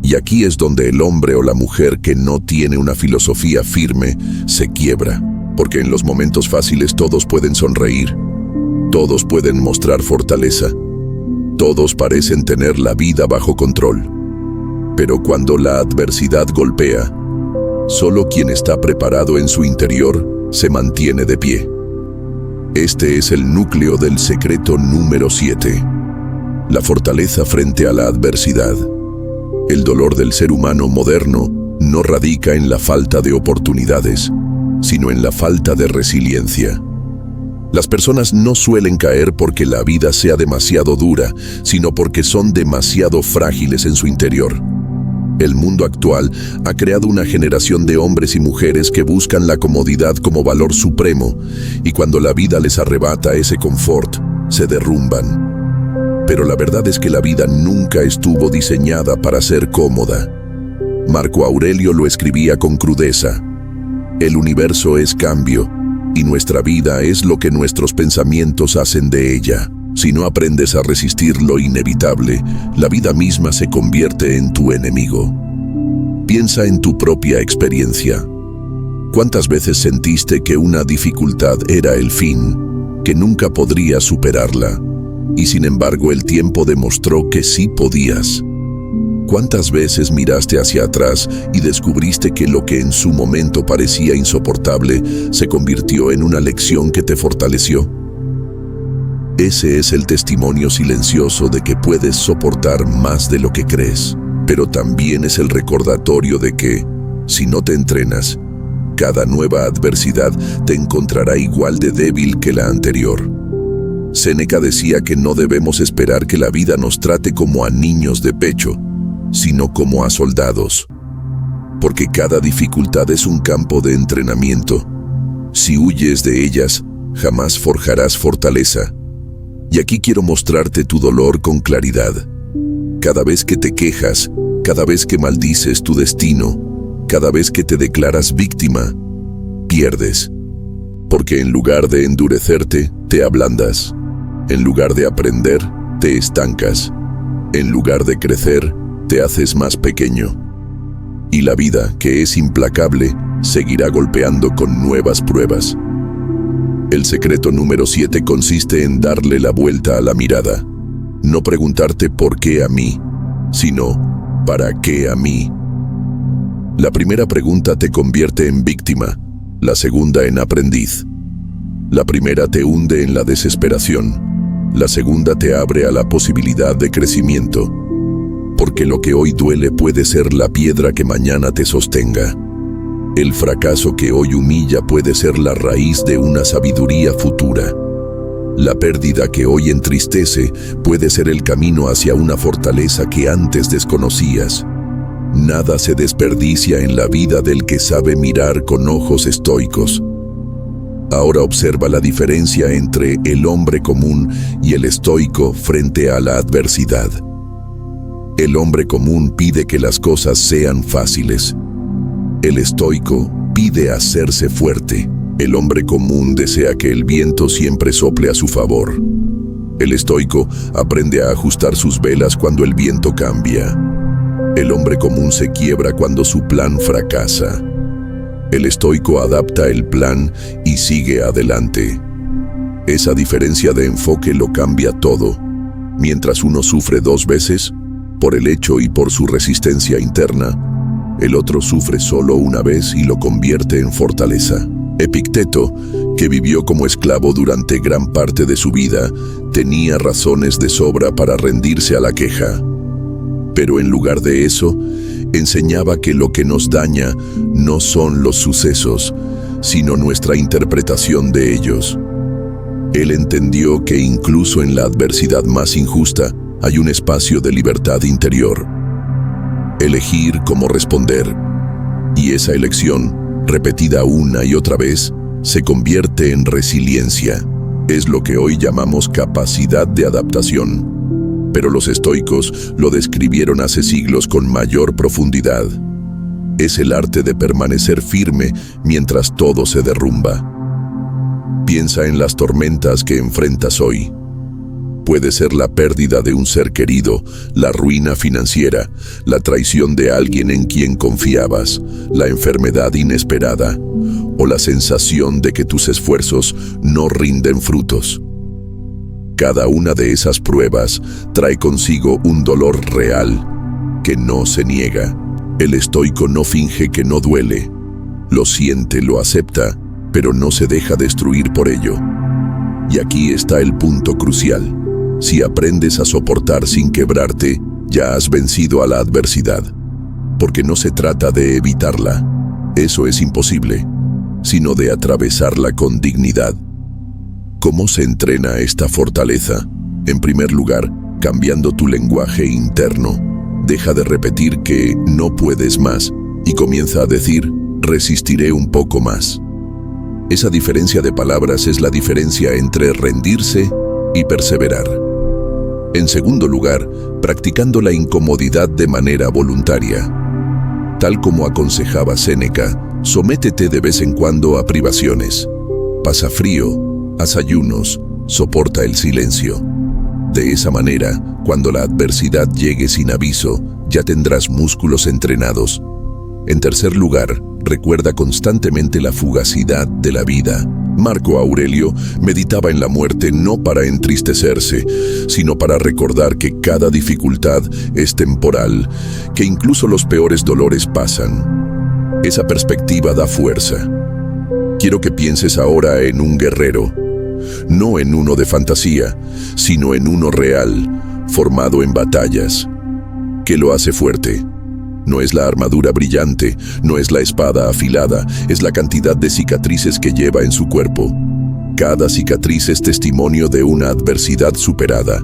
Y aquí es donde el hombre o la mujer que no tiene una filosofía firme se quiebra, porque en los momentos fáciles todos pueden sonreír, todos pueden mostrar fortaleza, todos parecen tener la vida bajo control. Pero cuando la adversidad golpea, solo quien está preparado en su interior se mantiene de pie. Este es el núcleo del secreto número 7. La fortaleza frente a la adversidad. El dolor del ser humano moderno no radica en la falta de oportunidades, sino en la falta de resiliencia. Las personas no suelen caer porque la vida sea demasiado dura, sino porque son demasiado frágiles en su interior. El mundo actual ha creado una generación de hombres y mujeres que buscan la comodidad como valor supremo, y cuando la vida les arrebata ese confort, se derrumban. Pero la verdad es que la vida nunca estuvo diseñada para ser cómoda. Marco Aurelio lo escribía con crudeza. El universo es cambio, y nuestra vida es lo que nuestros pensamientos hacen de ella. Si no aprendes a resistir lo inevitable, la vida misma se convierte en tu enemigo. Piensa en tu propia experiencia. ¿Cuántas veces sentiste que una dificultad era el fin, que nunca podrías superarla? Y sin embargo el tiempo demostró que sí podías. ¿Cuántas veces miraste hacia atrás y descubriste que lo que en su momento parecía insoportable se convirtió en una lección que te fortaleció? Ese es el testimonio silencioso de que puedes soportar más de lo que crees, pero también es el recordatorio de que, si no te entrenas, cada nueva adversidad te encontrará igual de débil que la anterior. Séneca decía que no debemos esperar que la vida nos trate como a niños de pecho, sino como a soldados. porque cada dificultad es un campo de entrenamiento. Si huyes de ellas, jamás forjarás fortaleza. Y aquí quiero mostrarte tu dolor con claridad. Cada vez que te quejas, cada vez que maldices tu destino, cada vez que te declaras víctima, pierdes. Porque en lugar de endurecerte, te ablandas. En lugar de aprender, te estancas. En lugar de crecer, te haces más pequeño. Y la vida, que es implacable, seguirá golpeando con nuevas pruebas. El secreto número 7 consiste en darle la vuelta a la mirada. No preguntarte por qué a mí, sino ¿para qué a mí? La primera pregunta te convierte en víctima, la segunda en aprendiz. La primera te hunde en la desesperación, la segunda te abre a la posibilidad de crecimiento. Porque lo que hoy duele puede ser la piedra que mañana te sostenga. El fracaso que hoy humilla puede ser la raíz de una sabiduría futura. La pérdida que hoy entristece puede ser el camino hacia una fortaleza que antes desconocías. Nada se desperdicia en la vida del que sabe mirar con ojos estoicos. Ahora observa la diferencia entre el hombre común y el estoico frente a la adversidad. El hombre común pide que las cosas sean fáciles. El estoico pide hacerse fuerte. El hombre común desea que el viento siempre sople a su favor. El estoico aprende a ajustar sus velas cuando el viento cambia. El hombre común se quiebra cuando su plan fracasa. El estoico adapta el plan y sigue adelante. Esa diferencia de enfoque lo cambia todo. Mientras uno sufre 2 veces, por el hecho y por su resistencia interna, el otro sufre solo una vez y lo convierte en fortaleza. Epicteto, que vivió como esclavo durante gran parte de su vida, tenía razones de sobra para rendirse a la queja. Pero en lugar de eso, enseñaba que lo que nos daña no son los sucesos, sino nuestra interpretación de ellos. Él entendió que incluso en la adversidad más injusta hay un espacio de libertad interior. Elegir cómo responder. Y esa elección, repetida una y otra vez, se convierte en resiliencia. Es lo que hoy llamamos capacidad de adaptación. Pero los estoicos lo describieron hace siglos con mayor profundidad. Es el arte de permanecer firme mientras todo se derrumba. Piensa en las tormentas que enfrentas hoy. Puede ser la pérdida de un ser querido, la ruina financiera, la traición de alguien en quien confiabas, la enfermedad inesperada o la sensación de que tus esfuerzos no rinden frutos. Cada una de esas pruebas trae consigo un dolor real que no se niega. El estoico no finge que no duele, lo siente, lo acepta, pero no se deja destruir por ello. Y aquí está el punto crucial. Si aprendes a soportar sin quebrarte, ya has vencido a la adversidad. Porque no se trata de evitarla, eso es imposible, sino de atravesarla con dignidad. ¿Cómo se entrena esta fortaleza? En primer lugar, cambiando tu lenguaje interno. Deja de repetir que no puedes más y comienza a decir, resistiré un poco más. Esa diferencia de palabras es la diferencia entre rendirse y perseverar. En segundo lugar, practicando la incomodidad de manera voluntaria. Tal como aconsejaba Séneca, sométete de vez en cuando a privaciones. Pasa frío, haz ayunos, soporta el silencio. De esa manera, cuando la adversidad llegue sin aviso, ya tendrás músculos entrenados. En tercer lugar, recuerda constantemente la fugacidad de la vida. Marco Aurelio meditaba en la muerte no para entristecerse, sino para recordar que cada dificultad es temporal, que incluso los peores dolores pasan. Esa perspectiva da fuerza. Quiero que pienses ahora en un guerrero, no en uno de fantasía, sino en uno real, formado en batallas. ¿Qué lo hace fuerte? No es la armadura brillante, no es la espada afilada, es la cantidad de cicatrices que lleva en su cuerpo. Cada cicatriz es testimonio de una adversidad superada.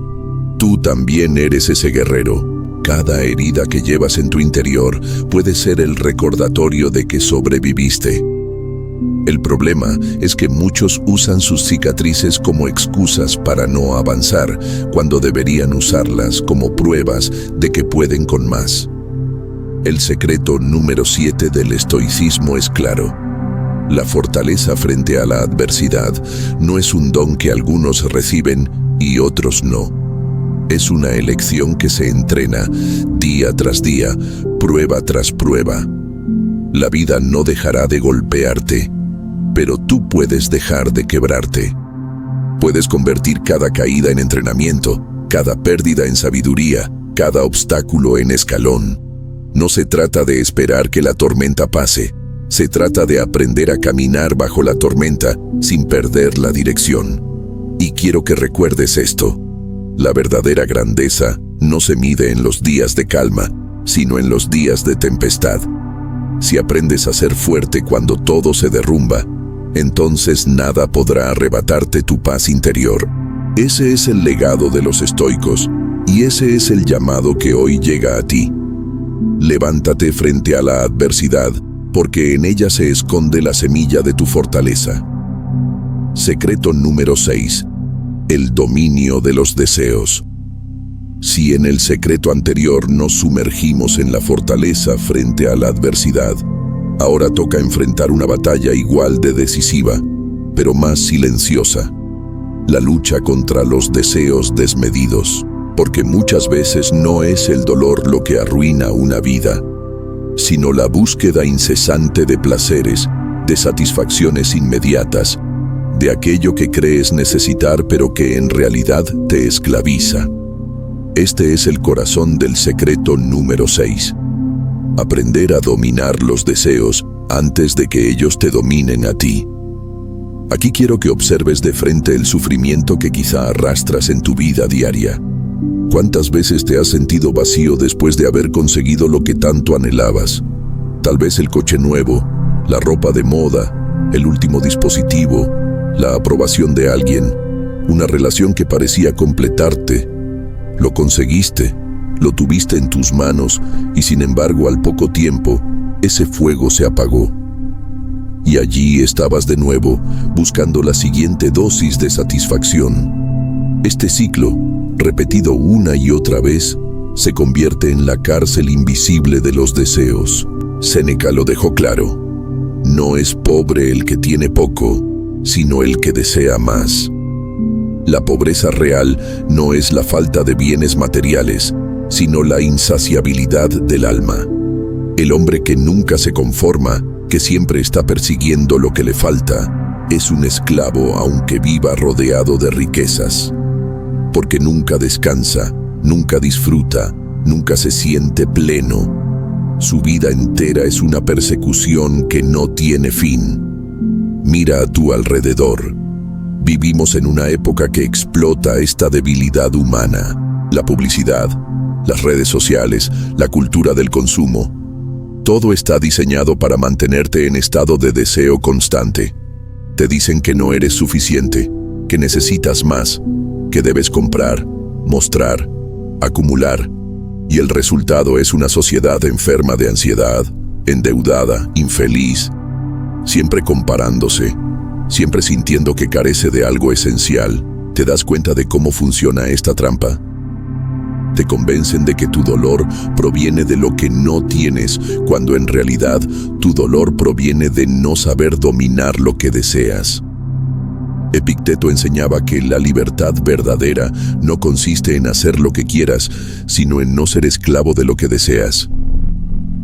Tú también eres ese guerrero. Cada herida que llevas en tu interior puede ser el recordatorio de que sobreviviste. El problema es que muchos usan sus cicatrices como excusas para no avanzar, cuando deberían usarlas como pruebas de que pueden con más. El secreto número 7 del estoicismo es claro. La fortaleza frente a la adversidad no es un don que algunos reciben y otros no. Es una elección que se entrena día tras día, prueba tras prueba. La vida no dejará de golpearte, pero tú puedes dejar de quebrarte. Puedes convertir cada caída en entrenamiento, cada pérdida en sabiduría, cada obstáculo en escalón. No se trata de esperar que la tormenta pase, se trata de aprender a caminar bajo la tormenta sin perder la dirección. Y quiero que recuerdes esto. La verdadera grandeza no se mide en los días de calma, sino en los días de tempestad. Si aprendes a ser fuerte cuando todo se derrumba, entonces nada podrá arrebatarte tu paz interior. Ese es el legado de los estoicos, y ese es el llamado que hoy llega a ti. Levántate frente a la adversidad, porque en ella se esconde la semilla de tu fortaleza. Secreto número 6. El dominio de los deseos. Si en el secreto anterior nos sumergimos en la fortaleza frente a la adversidad, ahora toca enfrentar una batalla igual de decisiva, pero más silenciosa. La lucha contra los deseos desmedidos, porque muchas veces no es el dolor lo que arruina una vida, sino la búsqueda incesante de placeres, de satisfacciones inmediatas, de aquello que crees necesitar pero que en realidad te esclaviza. Este es el corazón del secreto número 6. Aprender a dominar los deseos antes de que ellos te dominen a ti. Aquí quiero que observes de frente el sufrimiento que quizá arrastras en tu vida diaria. ¿Cuántas veces te has sentido vacío después de haber conseguido lo que tanto anhelabas? Tal vez el coche nuevo, la ropa de moda, el último dispositivo, la aprobación de alguien, una relación que parecía completarte. Lo conseguiste, lo tuviste en tus manos y sin embargo al poco tiempo, ese fuego se apagó. Y allí estabas de nuevo, buscando la siguiente dosis de satisfacción. Este ciclo, repetido una y otra vez, se convierte en la cárcel invisible de los deseos. Séneca lo dejó claro. No es pobre el que tiene poco, sino el que desea más. La pobreza real no es la falta de bienes materiales, sino la insaciabilidad del alma. El hombre que nunca se conforma, que siempre está persiguiendo lo que le falta, es un esclavo aunque viva rodeado de riquezas. Porque nunca descansa, nunca disfruta, nunca se siente pleno. Su vida entera es una persecución que no tiene fin. Mira a tu alrededor. Vivimos en una época que explota esta debilidad humana. La publicidad, las redes sociales, la cultura del consumo. Todo está diseñado para mantenerte en estado de deseo constante. Te dicen que no eres suficiente, que necesitas más, que debes comprar, mostrar, acumular. Y el resultado es una sociedad enferma de ansiedad, endeudada, infeliz, siempre comparándose, siempre sintiendo que carece de algo esencial. ¿Te das cuenta de cómo funciona esta trampa? Te convencen de que tu dolor proviene de lo que no tienes, cuando en realidad tu dolor proviene de no saber dominar lo que deseas. Epicteto enseñaba que la libertad verdadera no consiste en hacer lo que quieras, sino en no ser esclavo de lo que deseas.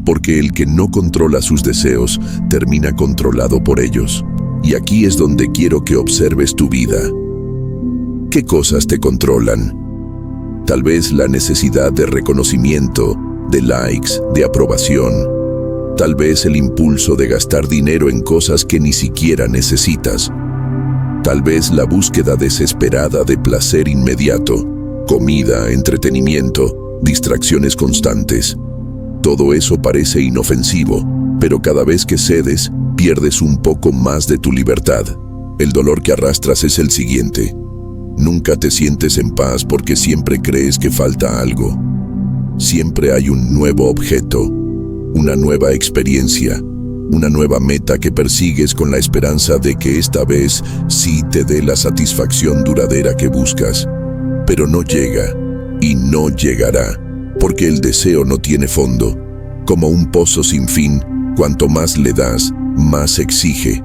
Porque el que no controla sus deseos termina controlado por ellos. Y aquí es donde quiero que observes tu vida. ¿Qué cosas te controlan? Tal vez la necesidad de reconocimiento, de likes, de aprobación. Tal vez el impulso de gastar dinero en cosas que ni siquiera necesitas. Tal vez la búsqueda desesperada de placer inmediato, comida, entretenimiento, distracciones constantes. Todo eso parece inofensivo, pero cada vez que cedes, pierdes un poco más de tu libertad. El dolor que arrastras es el siguiente. Nunca te sientes en paz porque siempre crees que falta algo. Siempre hay un nuevo objeto, una nueva experiencia, una nueva meta que persigues con la esperanza de que esta vez sí te dé la satisfacción duradera que buscas. Pero no llega, y no llegará, porque el deseo no tiene fondo. Como un pozo sin fin, cuanto más le das, más exige.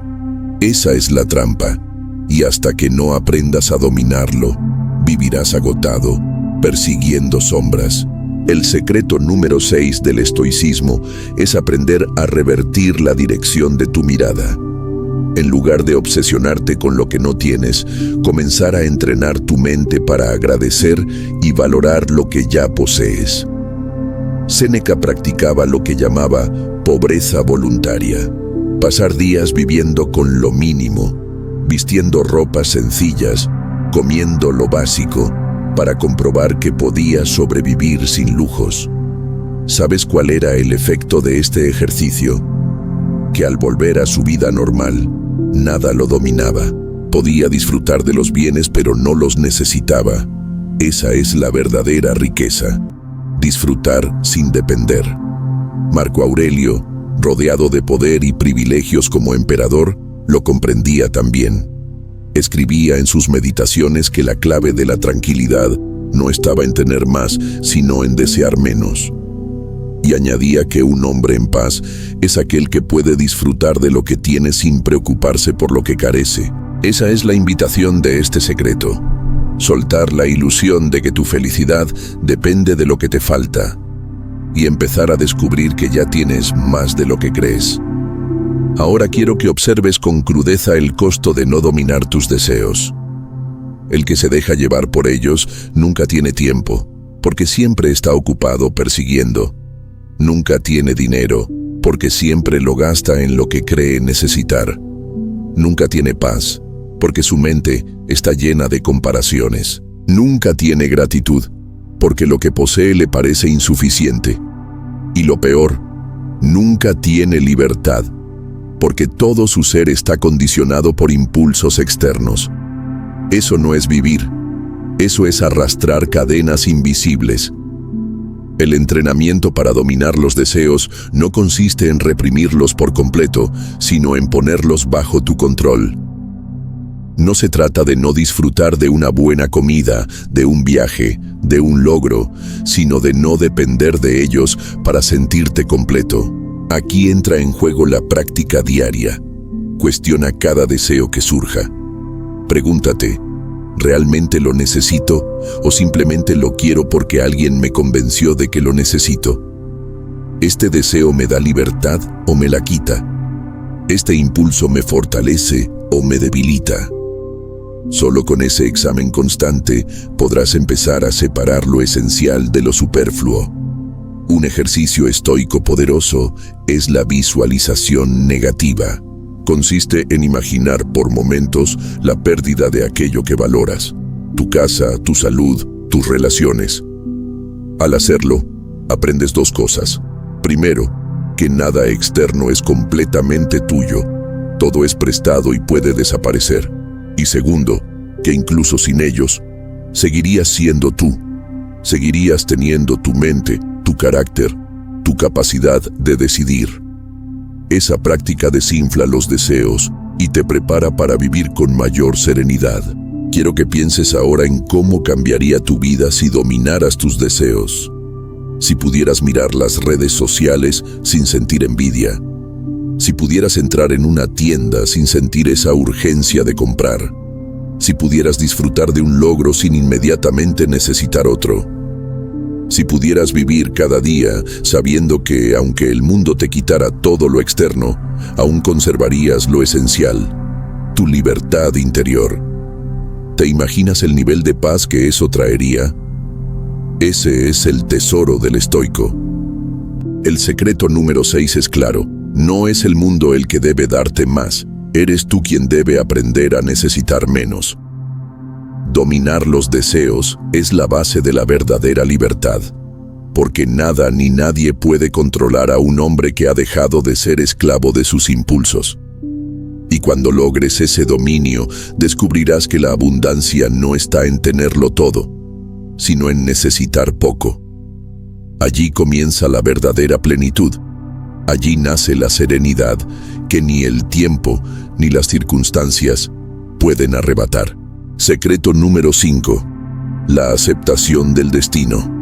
Esa es la trampa, y hasta que no aprendas a dominarlo, vivirás agotado, persiguiendo sombras. El secreto número 6 del estoicismo es aprender a revertir la dirección de tu mirada. En lugar de obsesionarte con lo que no tienes, comenzar a entrenar tu mente para agradecer y valorar lo que ya posees. Séneca practicaba lo que llamaba pobreza voluntaria. Pasar días viviendo con lo mínimo, vistiendo ropas sencillas, comiendo lo básico, para comprobar que podía sobrevivir sin lujos. ¿Sabes cuál era el efecto de este ejercicio? Que al volver a su vida normal, nada lo dominaba. Podía disfrutar de los bienes, pero no los necesitaba. Esa es la verdadera riqueza. Disfrutar sin depender. Marco Aurelio, rodeado de poder y privilegios como emperador, lo comprendía también. Escribía en sus meditaciones que la clave de la tranquilidad no estaba en tener más, sino en desear menos. Y añadía que un hombre en paz es aquel que puede disfrutar de lo que tiene sin preocuparse por lo que carece. Esa es la invitación de este secreto. Soltar la ilusión de que tu felicidad depende de lo que te falta y empezar a descubrir que ya tienes más de lo que crees. Ahora quiero que observes con crudeza el costo de no dominar tus deseos. El que se deja llevar por ellos nunca tiene tiempo, porque siempre está ocupado persiguiendo. Nunca tiene dinero, porque siempre lo gasta en lo que cree necesitar. Nunca tiene paz, porque su mente está llena de comparaciones. Nunca tiene gratitud, porque lo que posee le parece insuficiente. Y lo peor, nunca tiene libertad, porque todo su ser está condicionado por impulsos externos. Eso no es vivir, eso es arrastrar cadenas invisibles. El entrenamiento para dominar los deseos no consiste en reprimirlos por completo, sino en ponerlos bajo tu control. No se trata de no disfrutar de una buena comida, de un viaje, de un logro, sino de no depender de ellos para sentirte completo. Aquí entra en juego la práctica diaria. Cuestiona cada deseo que surja. Pregúntate, ¿realmente lo necesito o simplemente lo quiero porque alguien me convenció de que lo necesito? ¿Este deseo me da libertad o me la quita? ¿Este impulso me fortalece o me debilita? Solo con ese examen constante podrás empezar a separar lo esencial de lo superfluo. Un ejercicio estoico poderoso es la visualización negativa. Consiste en imaginar por momentos la pérdida de aquello que valoras, tu casa, tu salud, tus relaciones. Al hacerlo, aprendes dos cosas. Primero, que nada externo es completamente tuyo. Todo es prestado y puede desaparecer. Y segundo, que incluso sin ellos, seguirías siendo tú. Seguirías teniendo tu mente, tu carácter, tu capacidad de decidir. Esa práctica desinfla los deseos y te prepara para vivir con mayor serenidad. Quiero que pienses ahora en cómo cambiaría tu vida si dominaras tus deseos. Si pudieras mirar las redes sociales sin sentir envidia. Si pudieras entrar en una tienda sin sentir esa urgencia de comprar. Si pudieras disfrutar de un logro sin inmediatamente necesitar otro. Si pudieras vivir cada día sabiendo que, aunque el mundo te quitara todo lo externo, aún conservarías lo esencial, tu libertad interior. ¿Te imaginas el nivel de paz que eso traería? Ese es el tesoro del estoico. El secreto número 6 es claro. No es el mundo el que debe darte más, eres tú quien debe aprender a necesitar menos. Dominar los deseos es la base de la verdadera libertad, porque nada ni nadie puede controlar a un hombre que ha dejado de ser esclavo de sus impulsos. Y cuando logres ese dominio, descubrirás que la abundancia no está en tenerlo todo, sino en necesitar poco. Allí comienza la verdadera plenitud. Allí nace la serenidad que ni el tiempo ni las circunstancias pueden arrebatar. Secreto número 5. La aceptación del destino.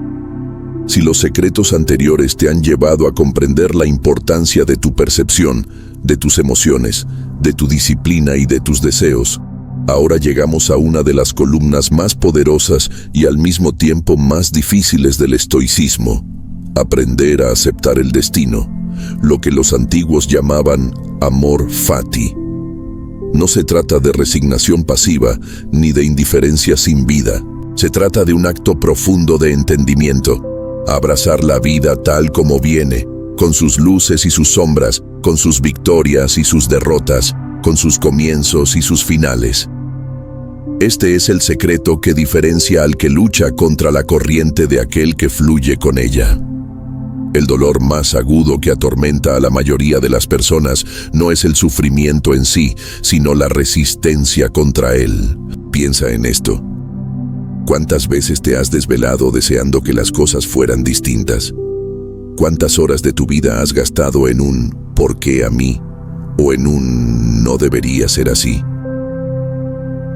Si los secretos anteriores te han llevado a comprender la importancia de tu percepción, de tus emociones, de tu disciplina y de tus deseos, ahora llegamos a una de las columnas más poderosas y al mismo tiempo más difíciles del estoicismo: aprender a aceptar el destino, lo que los antiguos llamaban amor fati. No se trata de resignación pasiva ni de indiferencia sin vida. Se trata de un acto profundo de entendimiento. Abrazar la vida tal como viene, con sus luces y sus sombras, con sus victorias y sus derrotas, con sus comienzos y sus finales. Este es el secreto que diferencia al que lucha contra la corriente de aquel que fluye con ella. El dolor más agudo que atormenta a la mayoría de las personas no es el sufrimiento en sí, sino la resistencia contra él. Piensa en esto. ¿Cuántas veces te has desvelado deseando que las cosas fueran distintas? ¿Cuántas horas de tu vida has gastado en un ¿por qué a mí? O en un no debería ser así?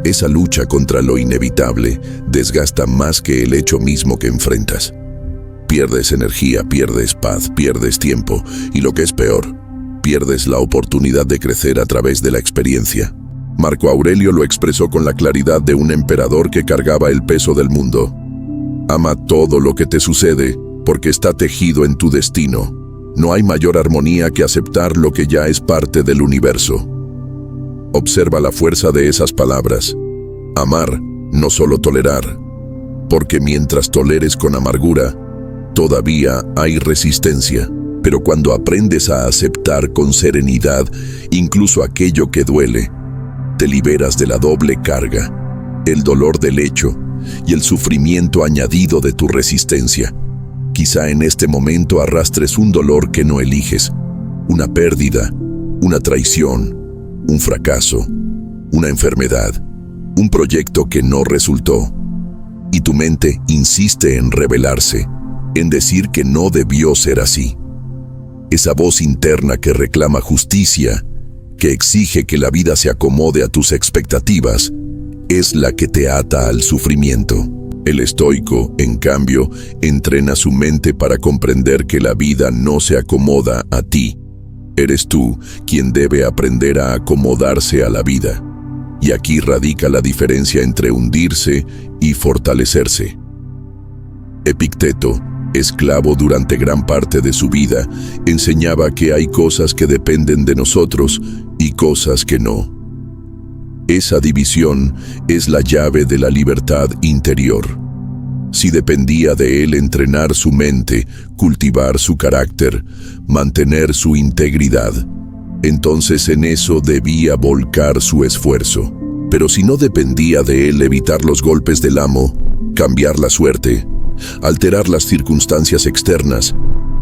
Esa lucha contra lo inevitable desgasta más que el hecho mismo que enfrentas. Pierdes energía, pierdes paz, pierdes tiempo y lo que es peor, pierdes la oportunidad de crecer a través de la experiencia. Marco Aurelio lo expresó con la claridad de un emperador que cargaba el peso del mundo. Ama todo lo que te sucede, porque está tejido en tu destino. No hay mayor armonía que aceptar lo que ya es parte del universo. Observa la fuerza de esas palabras. Amar, no solo tolerar. Porque mientras toleres con amargura, todavía hay resistencia. Pero cuando aprendes a aceptar con serenidad, incluso aquello que duele, te liberas de la doble carga, el dolor del hecho y el sufrimiento añadido de tu resistencia. Quizá en este momento arrastres un dolor que no eliges, una pérdida, una traición, un fracaso, una enfermedad, un proyecto que no resultó. Y tu mente insiste en rebelarse, en decir que no debió ser así. Esa voz interna que reclama justicia, que exige que la vida se acomode a tus expectativas, es la que te ata al sufrimiento. El estoico, en cambio, entrena su mente para comprender que la vida no se acomoda a ti. Eres tú quien debe aprender a acomodarse a la vida. Y aquí radica la diferencia entre hundirse y fortalecerse. Epicteto, esclavo durante gran parte de su vida, enseñaba que hay cosas que dependen de nosotros y cosas que no. Esa división es la llave de la libertad interior. Si dependía de él entrenar su mente, cultivar su carácter, mantener su integridad, entonces en eso debía volcar su esfuerzo. Pero si no dependía de él evitar los golpes del amo, cambiar la suerte, alterar las circunstancias externas,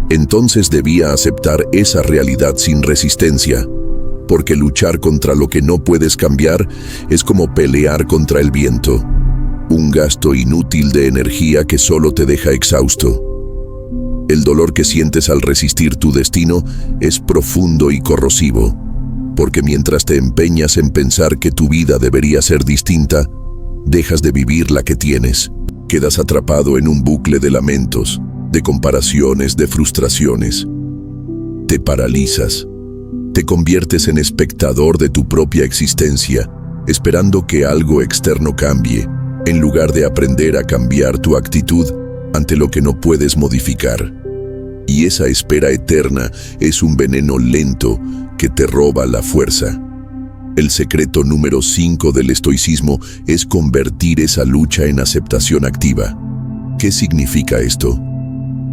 entonces debía aceptar esa realidad sin resistencia, porque luchar contra lo que no puedes cambiar es como pelear contra el viento, un gasto inútil de energía que solo te deja exhausto. El dolor que sientes al resistir tu destino es profundo y corrosivo, porque mientras te empeñas en pensar que tu vida debería ser distinta, dejas de vivir la que tienes. Quedas atrapado en un bucle de lamentos, de comparaciones, de frustraciones. Te paralizas. Te conviertes en espectador de tu propia existencia, esperando que algo externo cambie, en lugar de aprender a cambiar tu actitud ante lo que no puedes modificar. Y esa espera eterna es un veneno lento que te roba la fuerza. El secreto número 5 del estoicismo es convertir esa lucha en aceptación activa. ¿Qué significa esto?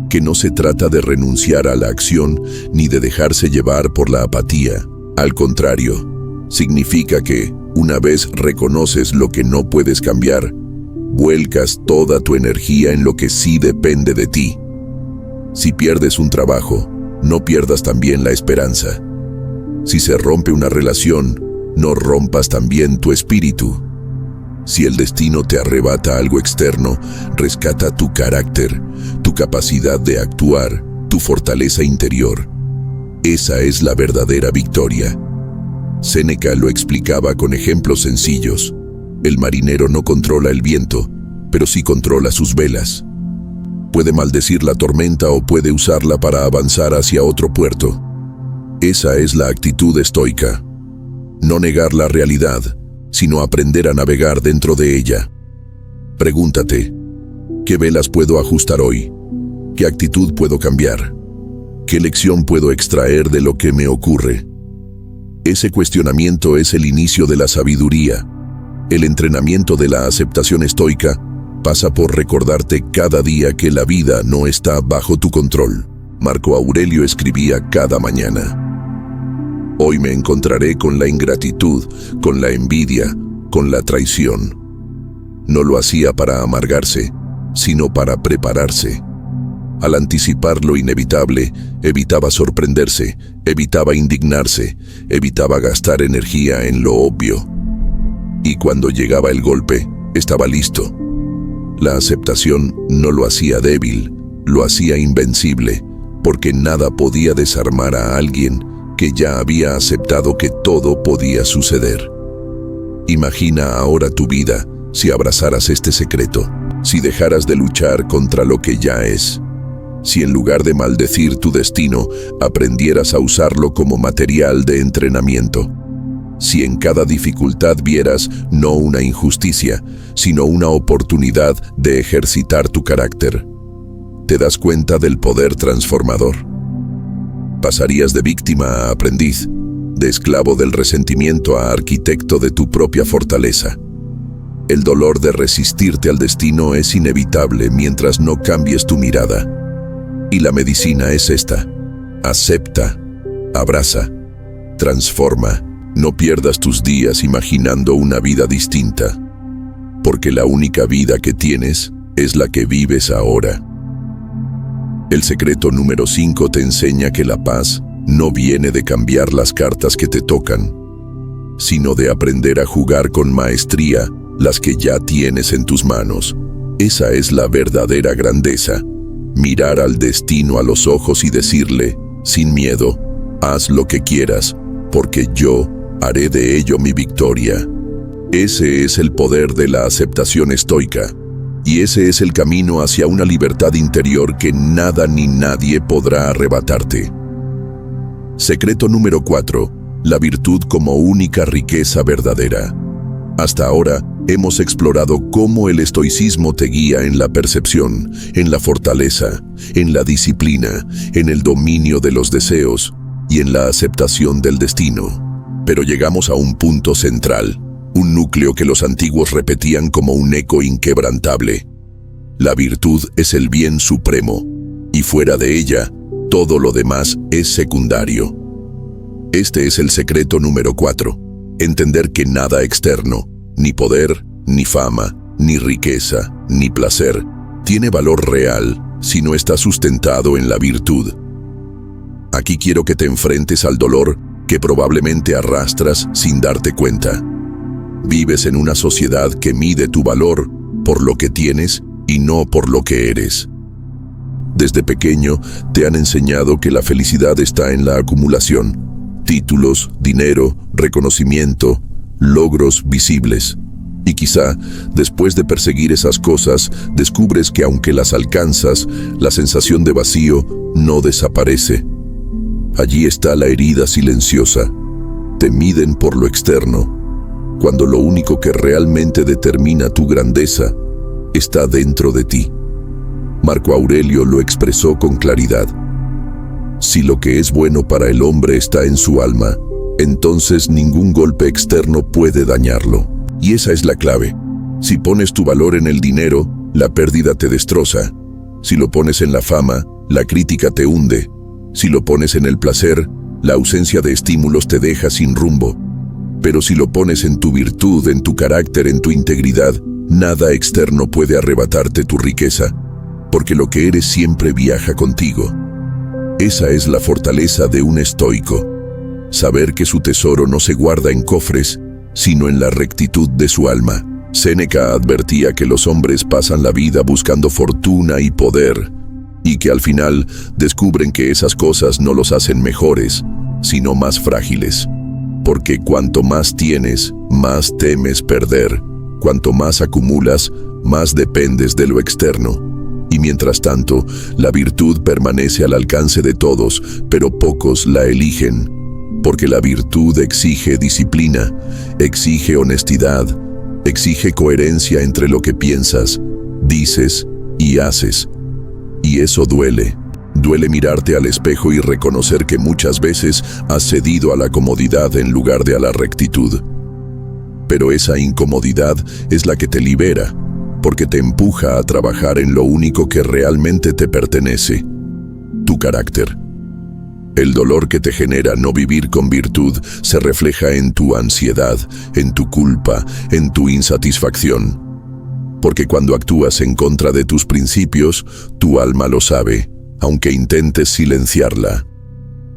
Que no se trata de renunciar a la acción ni de dejarse llevar por la apatía. Al contrario, significa que, una vez reconoces lo que no puedes cambiar, vuelcas toda tu energía en lo que sí depende de ti. Si pierdes un trabajo, no pierdas también la esperanza. Si se rompe una relación, no rompas también tu espíritu. Si el destino te arrebata algo externo, rescata tu carácter, tu capacidad de actuar, tu fortaleza interior. Esa es la verdadera victoria. Séneca lo explicaba con ejemplos sencillos. El marinero no controla el viento, pero sí controla sus velas. Puede maldecir la tormenta o puede usarla para avanzar hacia otro puerto. Esa es la actitud estoica. No negar la realidad, sino aprender a navegar dentro de ella. Pregúntate, ¿qué velas puedo ajustar hoy? ¿Qué actitud puedo cambiar? ¿Qué lección puedo extraer de lo que me ocurre? Ese cuestionamiento es el inicio de la sabiduría. El entrenamiento de la aceptación estoica pasa por recordarte cada día que la vida no está bajo tu control. Marco Aurelio escribía cada mañana: hoy me encontraré con la ingratitud, con la envidia, con la traición. No lo hacía para amargarse, sino para prepararse. Al anticipar lo inevitable, evitaba sorprenderse, evitaba indignarse, evitaba gastar energía en lo obvio. Y cuando llegaba el golpe, estaba listo. La aceptación no lo hacía débil, lo hacía invencible, porque nada podía desarmar a alguien que ya había aceptado que todo podía suceder. Imagina ahora tu vida si abrazaras este secreto, si dejaras de luchar contra lo que ya es, si en lugar de maldecir tu destino, aprendieras a usarlo como material de entrenamiento. Si en cada dificultad vieras no una injusticia, sino una oportunidad de ejercitar tu carácter. ¿Te das cuenta del poder transformador? Pasarías de víctima a aprendiz, de esclavo del resentimiento a arquitecto de tu propia fortaleza. El dolor de resistirte al destino es inevitable mientras no cambies tu mirada. Y la medicina es esta: acepta, abraza, transforma. No pierdas tus días imaginando una vida distinta, porque la única vida que tienes es la que vives ahora. El secreto número 5 te enseña que la paz no viene de cambiar las cartas que te tocan, sino de aprender a jugar con maestría las que ya tienes en tus manos. Esa es la verdadera grandeza: mirar al destino a los ojos y decirle, sin miedo, haz lo que quieras, porque yo haré de ello mi victoria. Ese es el poder de la aceptación estoica, y ese es el camino hacia una libertad interior que nada ni nadie podrá arrebatarte. Secreto número 4. La virtud como única riqueza verdadera. Hasta ahora, hemos explorado cómo el estoicismo te guía en la percepción, en la fortaleza, en la disciplina, en el dominio de los deseos y en la aceptación del destino. Pero llegamos a un punto central, un núcleo que los antiguos repetían como un eco inquebrantable. La virtud es el bien supremo, y fuera de ella, todo lo demás es secundario. Este es el secreto número 4, entender que nada externo, ni poder, ni fama, ni riqueza, ni placer, tiene valor real si no está sustentado en la virtud. Aquí quiero que te enfrentes al dolor que probablemente arrastras sin darte cuenta. Vives en una sociedad que mide tu valor por lo que tienes y no por lo que eres. Desde pequeño te han enseñado que la felicidad está en la acumulación: títulos, dinero, reconocimiento, logros visibles. Y quizá, después de perseguir esas cosas, descubres que aunque las alcanzas, la sensación de vacío no desaparece. Allí está la herida silenciosa. Te miden por lo externo, cuando lo único que realmente determina tu grandeza está dentro de ti. Marco Aurelio lo expresó con claridad: si lo que es bueno para el hombre está en su alma, entonces ningún golpe externo puede dañarlo. Y esa es la clave. Si pones tu valor en el dinero, la pérdida te destroza. Si lo pones en la fama, la crítica te hunde. Si lo pones en el placer, la ausencia de estímulos te deja sin rumbo. Pero si lo pones en tu virtud, en tu carácter, en tu integridad, nada externo puede arrebatarte tu riqueza, porque lo que eres siempre viaja contigo. Esa es la fortaleza de un estoico: saber que su tesoro no se guarda en cofres, sino en la rectitud de su alma. Séneca advertía que los hombres pasan la vida buscando fortuna y poder, y que al final descubren que esas cosas no los hacen mejores, sino más frágiles. Porque cuanto más tienes, más temes perder. Cuanto más acumulas, más dependes de lo externo. Y mientras tanto, la virtud permanece al alcance de todos, pero pocos la eligen. Porque la virtud exige disciplina, exige honestidad, exige coherencia entre lo que piensas, dices y haces. Y eso duele. Duele mirarte al espejo y reconocer que muchas veces has cedido a la comodidad en lugar de a la rectitud. Pero esa incomodidad es la que te libera, porque te empuja a trabajar en lo único que realmente te pertenece, tu carácter. El dolor que te genera no vivir con virtud se refleja en tu ansiedad, en tu culpa, en tu insatisfacción. Porque cuando actúas en contra de tus principios, tu alma lo sabe, aunque intentes silenciarla.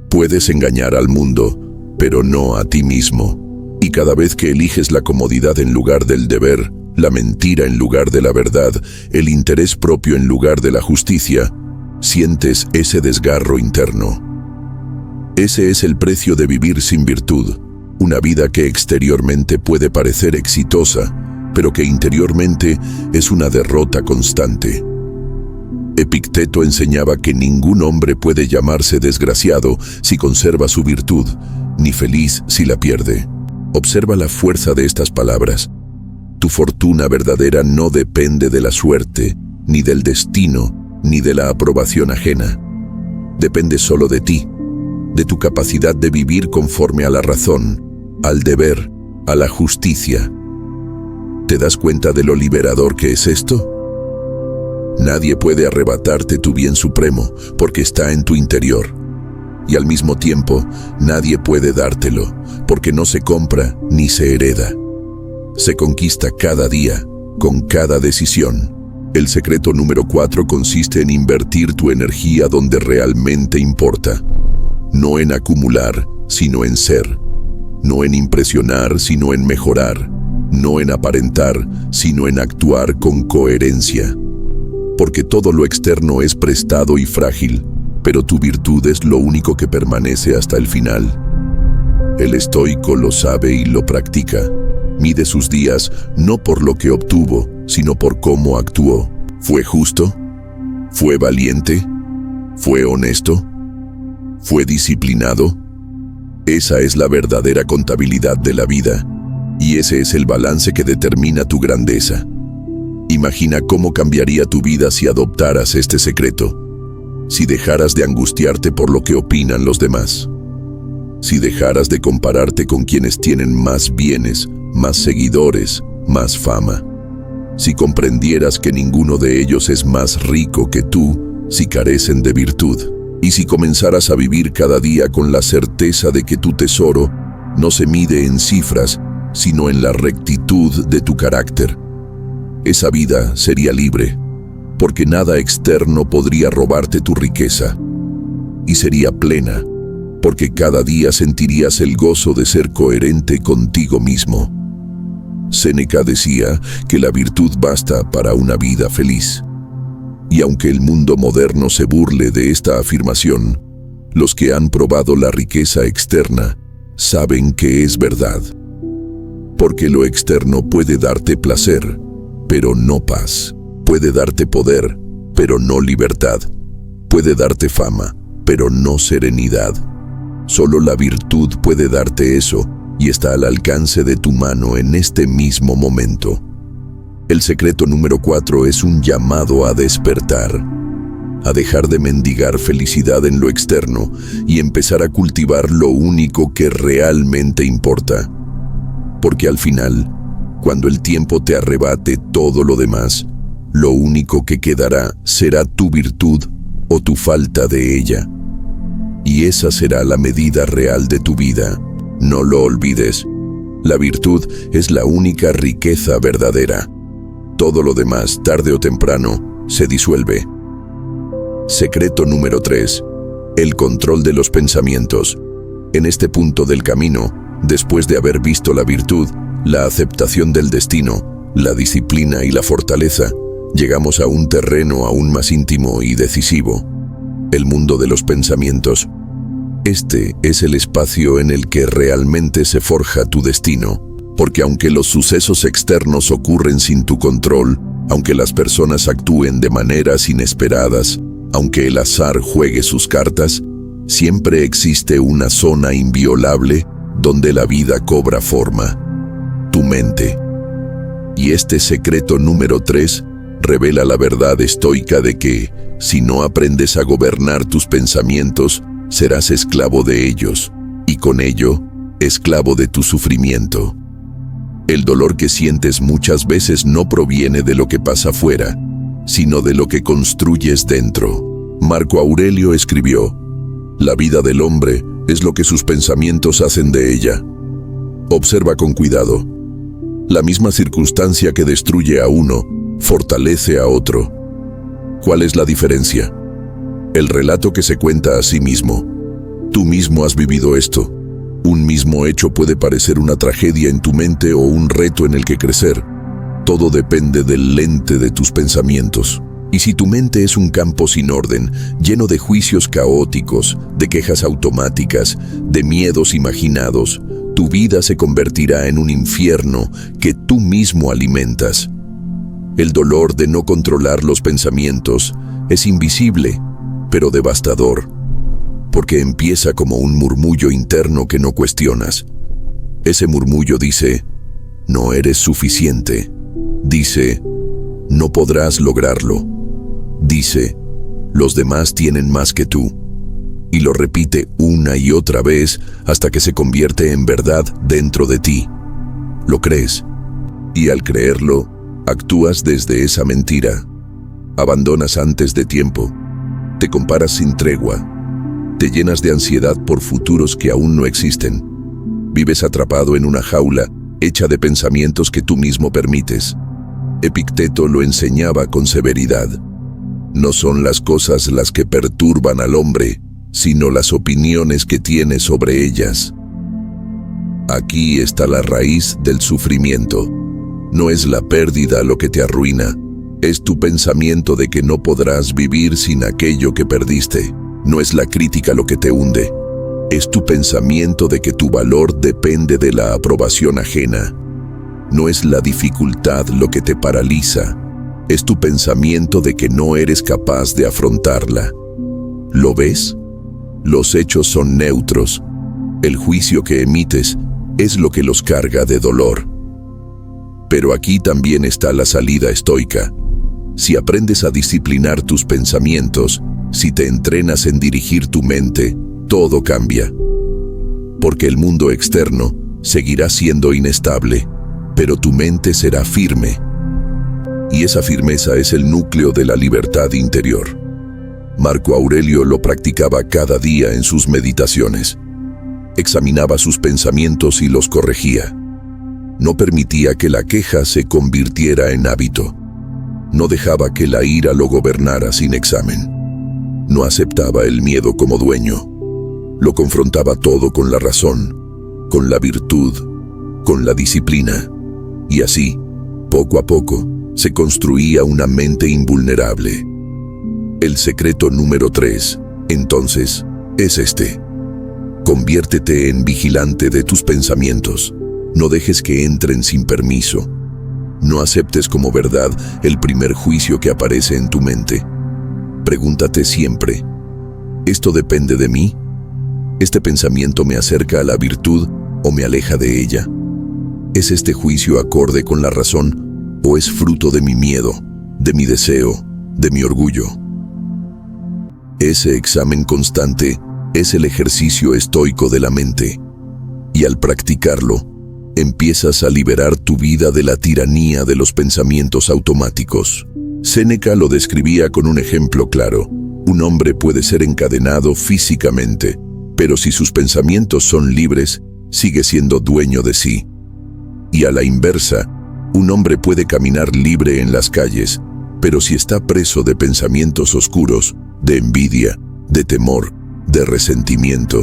Puedes engañar al mundo, pero no a ti mismo. Y cada vez que eliges la comodidad en lugar del deber, la mentira en lugar de la verdad, el interés propio en lugar de la justicia, sientes ese desgarro interno. Ese es el precio de vivir sin virtud, una vida que exteriormente puede parecer exitosa, pero que interiormente es una derrota constante. Epicteto enseñaba que ningún hombre puede llamarse desgraciado si conserva su virtud, ni feliz si la pierde. Observa la fuerza de estas palabras. Tu fortuna verdadera no depende de la suerte, ni del destino, ni de la aprobación ajena. Depende solo de ti, de tu capacidad de vivir conforme a la razón, al deber, a la justicia. ¿Te das cuenta de lo liberador que es esto? Nadie puede arrebatarte tu bien supremo, porque está en tu interior. Y al mismo tiempo, nadie puede dártelo, porque no se compra ni se hereda. Se conquista cada día, con cada decisión. El secreto número 4 consiste en invertir tu energía donde realmente importa. No en acumular, sino en ser. No en impresionar, sino en mejorar. No en aparentar, sino en actuar con coherencia. Porque todo lo externo es prestado y frágil, pero tu virtud es lo único que permanece hasta el final. El estoico lo sabe y lo practica. Mide sus días no por lo que obtuvo, sino por cómo actuó. ¿Fue justo? ¿Fue valiente? ¿Fue honesto? ¿Fue disciplinado? Esa es la verdadera contabilidad de la vida, y ese es el balance que determina tu grandeza. Imagina cómo cambiaría tu vida si adoptaras este secreto, si dejaras de angustiarte por lo que opinan los demás, si dejaras de compararte con quienes tienen más bienes, más seguidores, más fama, si comprendieras que ninguno de ellos es más rico que tú si carecen de virtud, y si comenzaras a vivir cada día con la certeza de que tu tesoro no se mide en cifras, sino en la rectitud de tu carácter. Esa vida sería libre, porque nada externo podría robarte tu riqueza, y sería plena, porque cada día sentirías el gozo de ser coherente contigo mismo. Séneca decía que la virtud basta para una vida feliz. Y aunque el mundo moderno se burle de esta afirmación, los que han probado la riqueza externa saben que es verdad. Porque lo externo puede darte placer, pero no paz. Puede darte poder, pero no libertad. Puede darte fama, pero no serenidad. Solo la virtud puede darte eso, y está al alcance de tu mano en este mismo momento. El secreto número 4 es un llamado a despertar, a dejar de mendigar felicidad en lo externo y empezar a cultivar lo único que realmente importa. Porque al final, cuando el tiempo te arrebate todo lo demás, lo único que quedará será tu virtud o tu falta de ella. Y esa será la medida real de tu vida. No lo olvides. La virtud es la única riqueza verdadera. Todo lo demás, tarde o temprano, se disuelve. Secreto número 3. El control de los pensamientos. En este punto del camino, después de haber visto la virtud, la aceptación del destino, la disciplina y la fortaleza, llegamos a un terreno aún más íntimo y decisivo, el mundo de los pensamientos. Este es el espacio en el que realmente se forja tu destino, porque aunque los sucesos externos ocurren sin tu control, aunque las personas actúen de maneras inesperadas, aunque el azar juegue sus cartas, siempre existe una zona inviolable donde la vida cobra forma: tu mente. Y este secreto número 3 revela la verdad estoica de que, si no aprendes a gobernar tus pensamientos, serás esclavo de ellos, y con ello, esclavo de tu sufrimiento. El dolor que sientes muchas veces no proviene de lo que pasa afuera, sino de lo que construyes dentro. Marco Aurelio escribió: la vida del hombre es lo que sus pensamientos hacen de ella. Observa con cuidado. La misma circunstancia que destruye a uno, fortalece a otro. ¿Cuál es la diferencia? El relato que se cuenta a sí mismo. Tú mismo has vivido esto. Un mismo hecho puede parecer una tragedia en tu mente o un reto en el que crecer. Todo depende del lente de tus pensamientos. Y si tu mente es un campo sin orden, lleno de juicios caóticos, de quejas automáticas, de miedos imaginados, tu vida se convertirá en un infierno que tú mismo alimentas. El dolor de no controlar los pensamientos es invisible, pero devastador, porque empieza como un murmullo interno que no cuestionas. Ese murmullo dice: no eres suficiente. Dice: no podrás lograrlo. Dice: los demás tienen más que tú. Y lo repite una y otra vez hasta que se convierte en verdad dentro de ti. Lo crees. Y al creerlo, actúas desde esa mentira. Abandonas antes de tiempo. Te comparas sin tregua. Te llenas de ansiedad por futuros que aún no existen. Vives atrapado en una jaula hecha de pensamientos que tú mismo permites. Epicteto lo enseñaba con severidad. No son las cosas las que perturban al hombre, sino las opiniones que tiene sobre ellas. Aquí está la raíz del sufrimiento. No es la pérdida lo que te arruina, es tu pensamiento de que no podrás vivir sin aquello que perdiste. No es la crítica lo que te hunde, es tu pensamiento de que tu valor depende de la aprobación ajena. No es la dificultad lo que te paraliza, es tu pensamiento de que no eres capaz de afrontarla. ¿Lo ves? Los hechos son neutros. El juicio que emites es lo que los carga de dolor. Pero aquí también está la salida estoica. Si aprendes a disciplinar tus pensamientos, si te entrenas en dirigir tu mente, todo cambia. Porque el mundo externo seguirá siendo inestable, pero tu mente será firme. Y esa firmeza es el núcleo de la libertad interior. Marco Aurelio lo practicaba cada día en sus meditaciones. Examinaba sus pensamientos y los corregía. No permitía que la queja se convirtiera en hábito. No dejaba que la ira lo gobernara sin examen. No aceptaba el miedo como dueño. Lo confrontaba todo con la razón, con la virtud, con la disciplina. Y así, poco a poco, se construía una mente invulnerable. El secreto número 3, entonces, es este. Conviértete en vigilante de tus pensamientos. No dejes que entren sin permiso. No aceptes como verdad el primer juicio que aparece en tu mente. Pregúntate siempre: ¿esto depende de mí? ¿Este pensamiento me acerca a la virtud o me aleja de ella? ¿Es este juicio acorde con la razón o es fruto de mi miedo, de mi deseo, de mi orgullo? Ese examen constante es el ejercicio estoico de la mente. Y al practicarlo, empiezas a liberar tu vida de la tiranía de los pensamientos automáticos. Séneca lo describía con un ejemplo claro. Un hombre puede ser encadenado físicamente, pero si sus pensamientos son libres, sigue siendo dueño de sí. Y a la inversa, un hombre puede caminar libre en las calles, pero si está preso de pensamientos oscuros, de envidia, de temor, de resentimiento,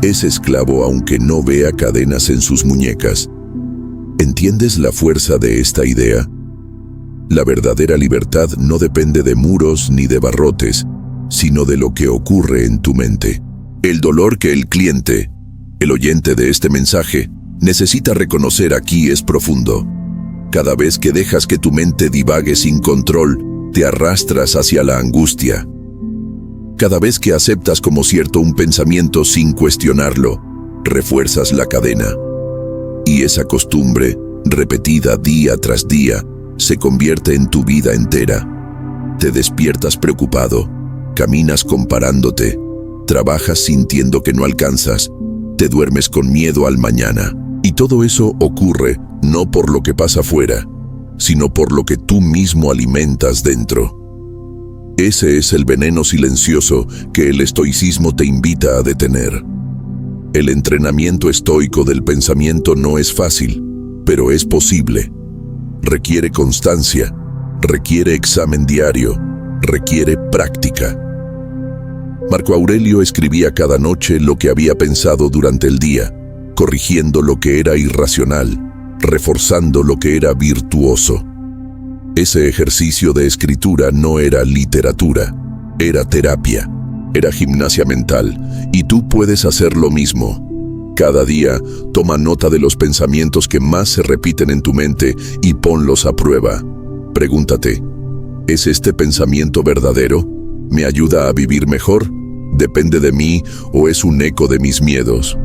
es esclavo aunque no vea cadenas en sus muñecas. ¿Entiendes la fuerza de esta idea? La verdadera libertad no depende de muros ni de barrotes, sino de lo que ocurre en tu mente. El dolor que el cliente, el oyente de este mensaje, necesita reconocer aquí es profundo. Cada vez que dejas que tu mente divague sin control, te arrastras hacia la angustia. Cada vez que aceptas como cierto un pensamiento sin cuestionarlo, refuerzas la cadena. Y esa costumbre, repetida día tras día, se convierte en tu vida entera. Te despiertas preocupado, caminas comparándote, trabajas sintiendo que no alcanzas, te duermes con miedo al mañana. Y todo eso ocurre no por lo que pasa afuera, sino por lo que tú mismo alimentas dentro. Ese es el veneno silencioso que el estoicismo te invita a detener. El entrenamiento estoico del pensamiento no es fácil, pero es posible. Requiere constancia, requiere examen diario, requiere práctica. Marco Aurelio escribía cada noche lo que había pensado durante el día, corrigiendo lo que era irracional, reforzando lo que era virtuoso. Ese ejercicio de escritura no era literatura, era terapia, era gimnasia mental, y tú puedes hacer lo mismo. Cada día, toma nota de los pensamientos que más se repiten en tu mente y ponlos a prueba. Pregúntate, ¿es este pensamiento verdadero? ¿Me ayuda a vivir mejor? ¿Depende de mí o es un eco de mis miedos?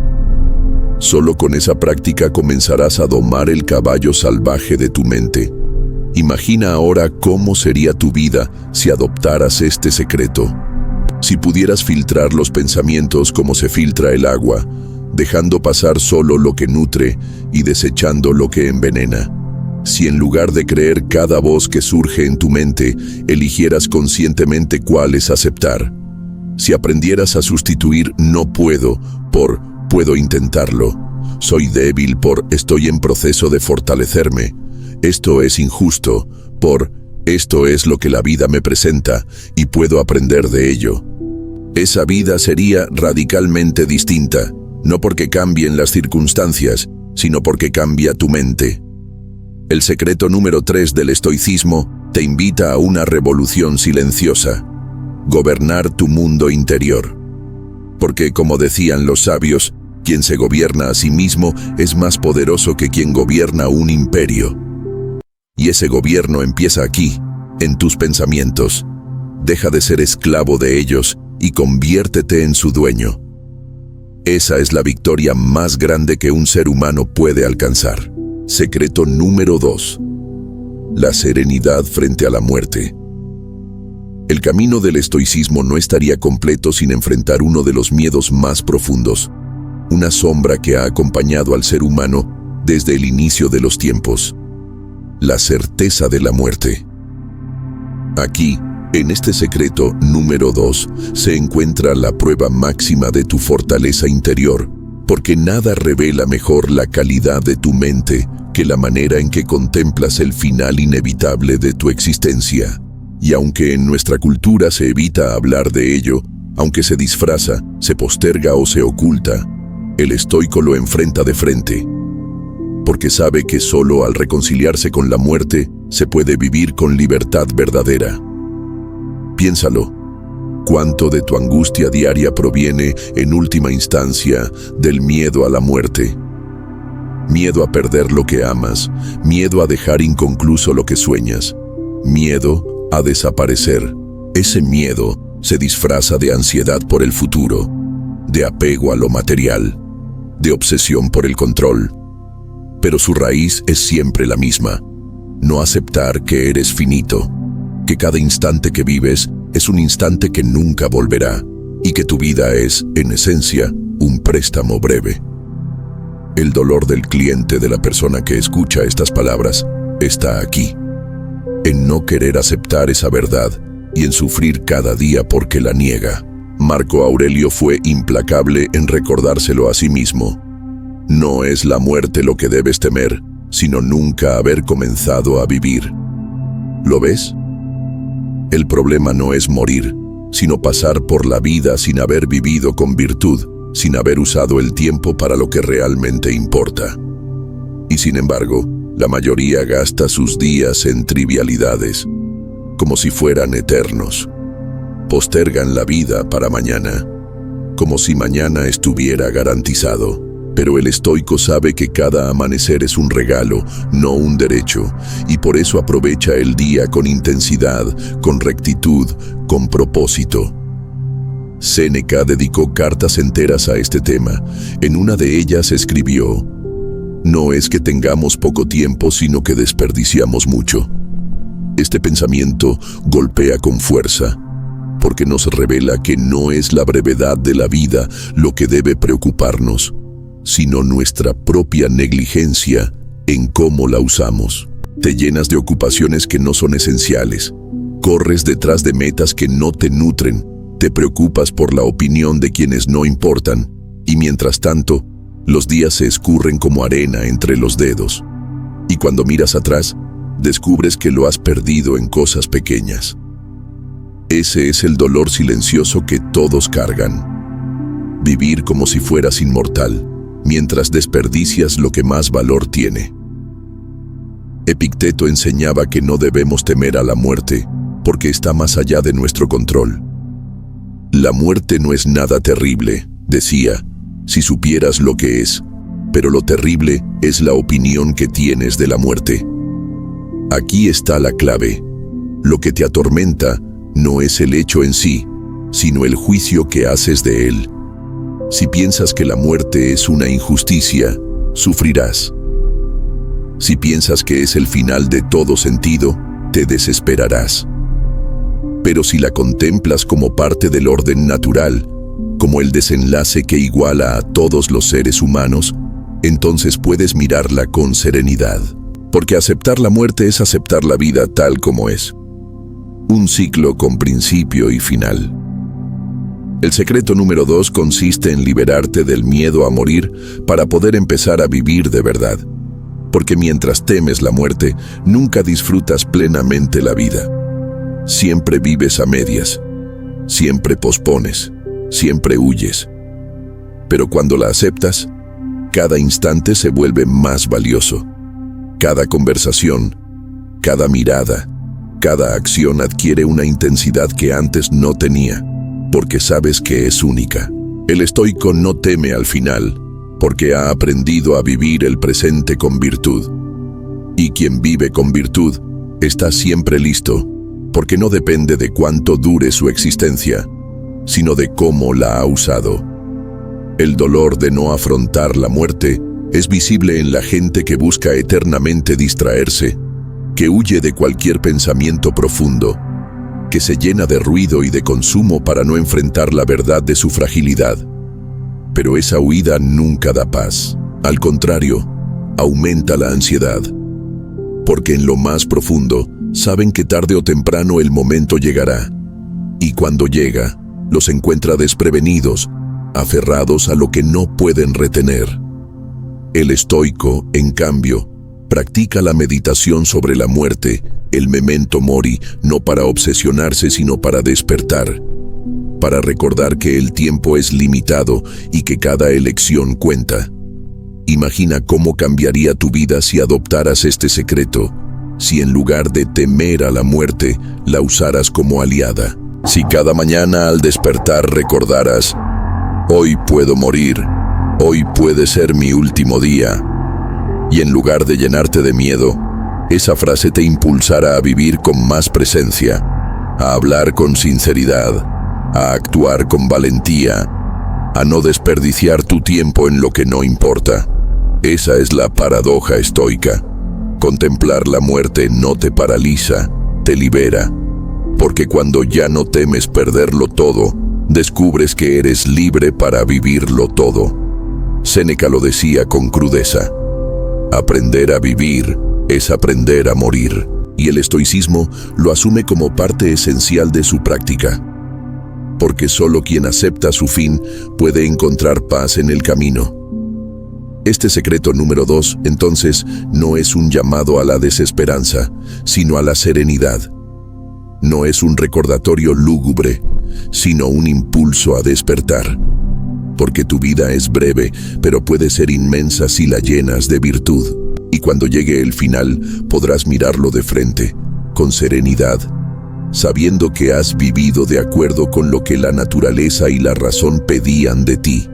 Solo con esa práctica comenzarás a domar el caballo salvaje de tu mente. Imagina ahora cómo sería tu vida si adoptaras este secreto. Si pudieras filtrar los pensamientos como se filtra el agua, dejando pasar solo lo que nutre y desechando lo que envenena. Si en lugar de creer cada voz que surge en tu mente, eligieras conscientemente cuáles aceptar. Si aprendieras a sustituir no puedo por puedo intentarlo, soy débil por estoy en proceso de fortalecerme, esto es injusto por esto es lo que la vida me presenta y puedo aprender de ello. Esa vida sería radicalmente distinta, no porque cambien las circunstancias, sino porque cambia tu mente. El secreto número 3 del estoicismo te invita a una revolución silenciosa: gobernar tu mundo interior. Porque, como decían los sabios, quien se gobierna a sí mismo es más poderoso que quien gobierna un imperio. Y ese gobierno empieza aquí, en tus pensamientos. Deja de ser esclavo de ellos y conviértete en su dueño. Esa es la victoria más grande que un ser humano puede alcanzar. Secreto número 2. La serenidad frente a la muerte. El camino del estoicismo no estaría completo sin enfrentar uno de los miedos más profundos, una sombra que ha acompañado al ser humano desde el inicio de los tiempos: la certeza de la muerte. Aquí, en este secreto número 2, se encuentra la prueba máxima de tu fortaleza interior, porque nada revela mejor la calidad de tu mente que la manera en que contemplas el final inevitable de tu existencia. Y aunque en nuestra cultura se evita hablar de ello, aunque se disfraza, se posterga o se oculta, el estoico lo enfrenta de frente, porque sabe que solo al reconciliarse con la muerte se puede vivir con libertad verdadera. Piénsalo, ¿cuánto de tu angustia diaria proviene, en última instancia, del miedo a la muerte? Miedo a perder lo que amas, miedo a dejar inconcluso lo que sueñas, miedo a desaparecer. Ese miedo se disfraza de ansiedad por el futuro, de apego a lo material, de obsesión por el control. Pero su raíz es siempre la misma: no aceptar que eres finito, que cada instante que vives es un instante que nunca volverá, y que tu vida es, en esencia, un préstamo breve. El dolor del cliente, de la persona que escucha estas palabras, está aquí, en no querer aceptar esa verdad y en sufrir cada día porque la niega. Marco Aurelio fue implacable en recordárselo a sí mismo: no es la muerte lo que debes temer, sino nunca haber comenzado a vivir. ¿Lo ves? El problema no es morir, sino pasar por la vida sin haber vivido con virtud, sin haber usado el tiempo para lo que realmente importa. Y sin embargo, La mayoría gasta sus días en trivialidades, como si fueran eternos. Postergan la vida para mañana, como si mañana estuviera garantizado. Pero el estoico sabe que cada amanecer es un regalo, no un derecho, y por eso aprovecha el día con intensidad, con rectitud, con propósito. Séneca dedicó cartas enteras a este tema. En una de ellas escribió: «No es que tengamos poco tiempo, sino que desperdiciamos mucho». Este pensamiento golpea con fuerza, porque nos revela que no es la brevedad de la vida lo que debe preocuparnos, sino nuestra propia negligencia en cómo la usamos. Te llenas de ocupaciones que no son esenciales, corres detrás de metas que no te nutren, te preocupas por la opinión de quienes no importan, y mientras tanto, los días se escurren como arena entre los dedos. Y cuando miras atrás, descubres que lo has perdido en cosas pequeñas. Ese es el dolor silencioso que todos cargan. Vivir como si fueras inmortal, mientras desperdicias lo que más valor tiene. Epicteto enseñaba que no debemos temer a la muerte, porque está más allá de nuestro control. La muerte no es nada terrible, decía, si supieras lo que es, pero lo terrible es la opinión que tienes de la muerte. Aquí está la clave. Lo que te atormenta no es el hecho en sí, sino el juicio que haces de él. Si piensas que la muerte es una injusticia, sufrirás. Si piensas que es el final de todo sentido, te desesperarás. Pero si la contemplas como parte del orden natural, como el desenlace que iguala a todos los seres humanos, entonces puedes mirarla con serenidad. Porque aceptar la muerte es aceptar la vida tal como es. Un ciclo con principio y final. El secreto número 2 consiste en liberarte del miedo a morir para poder empezar a vivir de verdad. Porque mientras temes la muerte, nunca disfrutas plenamente la vida. Siempre vives a medias, siempre pospones, siempre huyes. Pero cuando la aceptas, cada instante se vuelve más valioso. Cada conversación, cada mirada, cada acción adquiere una intensidad que antes no tenía, porque sabes que es única. El estoico no teme al final, porque ha aprendido a vivir el presente con virtud. Y quien vive con virtud está siempre listo, porque no depende de cuánto dure su existencia, sino de cómo la ha usado. El dolor de no afrontar la muerte es visible en la gente que busca eternamente distraerse, que huye de cualquier pensamiento profundo, que se llena de ruido y de consumo para no enfrentar la verdad de su fragilidad. Pero esa huida nunca da paz. Al contrario, aumenta la ansiedad. Porque en lo más profundo, saben que tarde o temprano el momento llegará. Y cuando llega, los encuentra desprevenidos, aferrados a lo que no pueden retener. El estoico, en cambio, practica la meditación sobre la muerte, el memento mori, no para obsesionarse sino para despertar, para recordar que el tiempo es limitado y que cada elección cuenta. Imagina cómo cambiaría tu vida si adoptaras este secreto, si en lugar de temer a la muerte, la usaras como aliada. Si cada mañana al despertar recordaras: hoy puedo morir, hoy puede ser mi último día. Y en lugar de llenarte de miedo, esa frase te impulsará a vivir con más presencia, a hablar con sinceridad, a actuar con valentía, a no desperdiciar tu tiempo en lo que no importa. Esa es la paradoja estoica. Contemplar la muerte no te paraliza, te libera. Porque cuando ya no temes perderlo todo, descubres que eres libre para vivirlo todo. Séneca lo decía con crudeza: aprender a vivir es aprender a morir. Y el estoicismo lo asume como parte esencial de su práctica. Porque solo quien acepta su fin puede encontrar paz en el camino. Este secreto número 2, entonces, no es un llamado a la desesperanza, sino a la serenidad. No es un recordatorio lúgubre, sino un impulso a despertar. Porque tu vida es breve, pero puede ser inmensa si la llenas de virtud. Y Y cuando llegue el final, podrás mirarlo de frente, con serenidad, sabiendo que has vivido de acuerdo con lo que la naturaleza y la razón pedían de ti.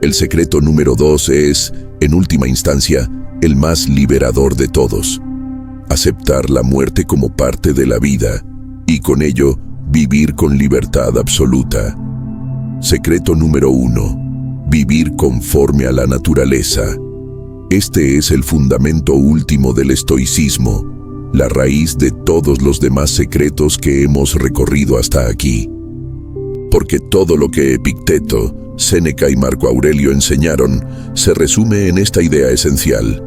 El secreto número 2 es, en última instancia, el más liberador de todos. Aceptar la muerte como parte de la vida y con ello vivir con libertad absoluta. Secreto número 1. Vivir conforme a la naturaleza. Este es el fundamento último del estoicismo, la raíz de todos los demás secretos que hemos recorrido hasta aquí. Porque todo lo que Epicteto, Séneca y Marco Aurelio enseñaron se resume en esta idea esencial.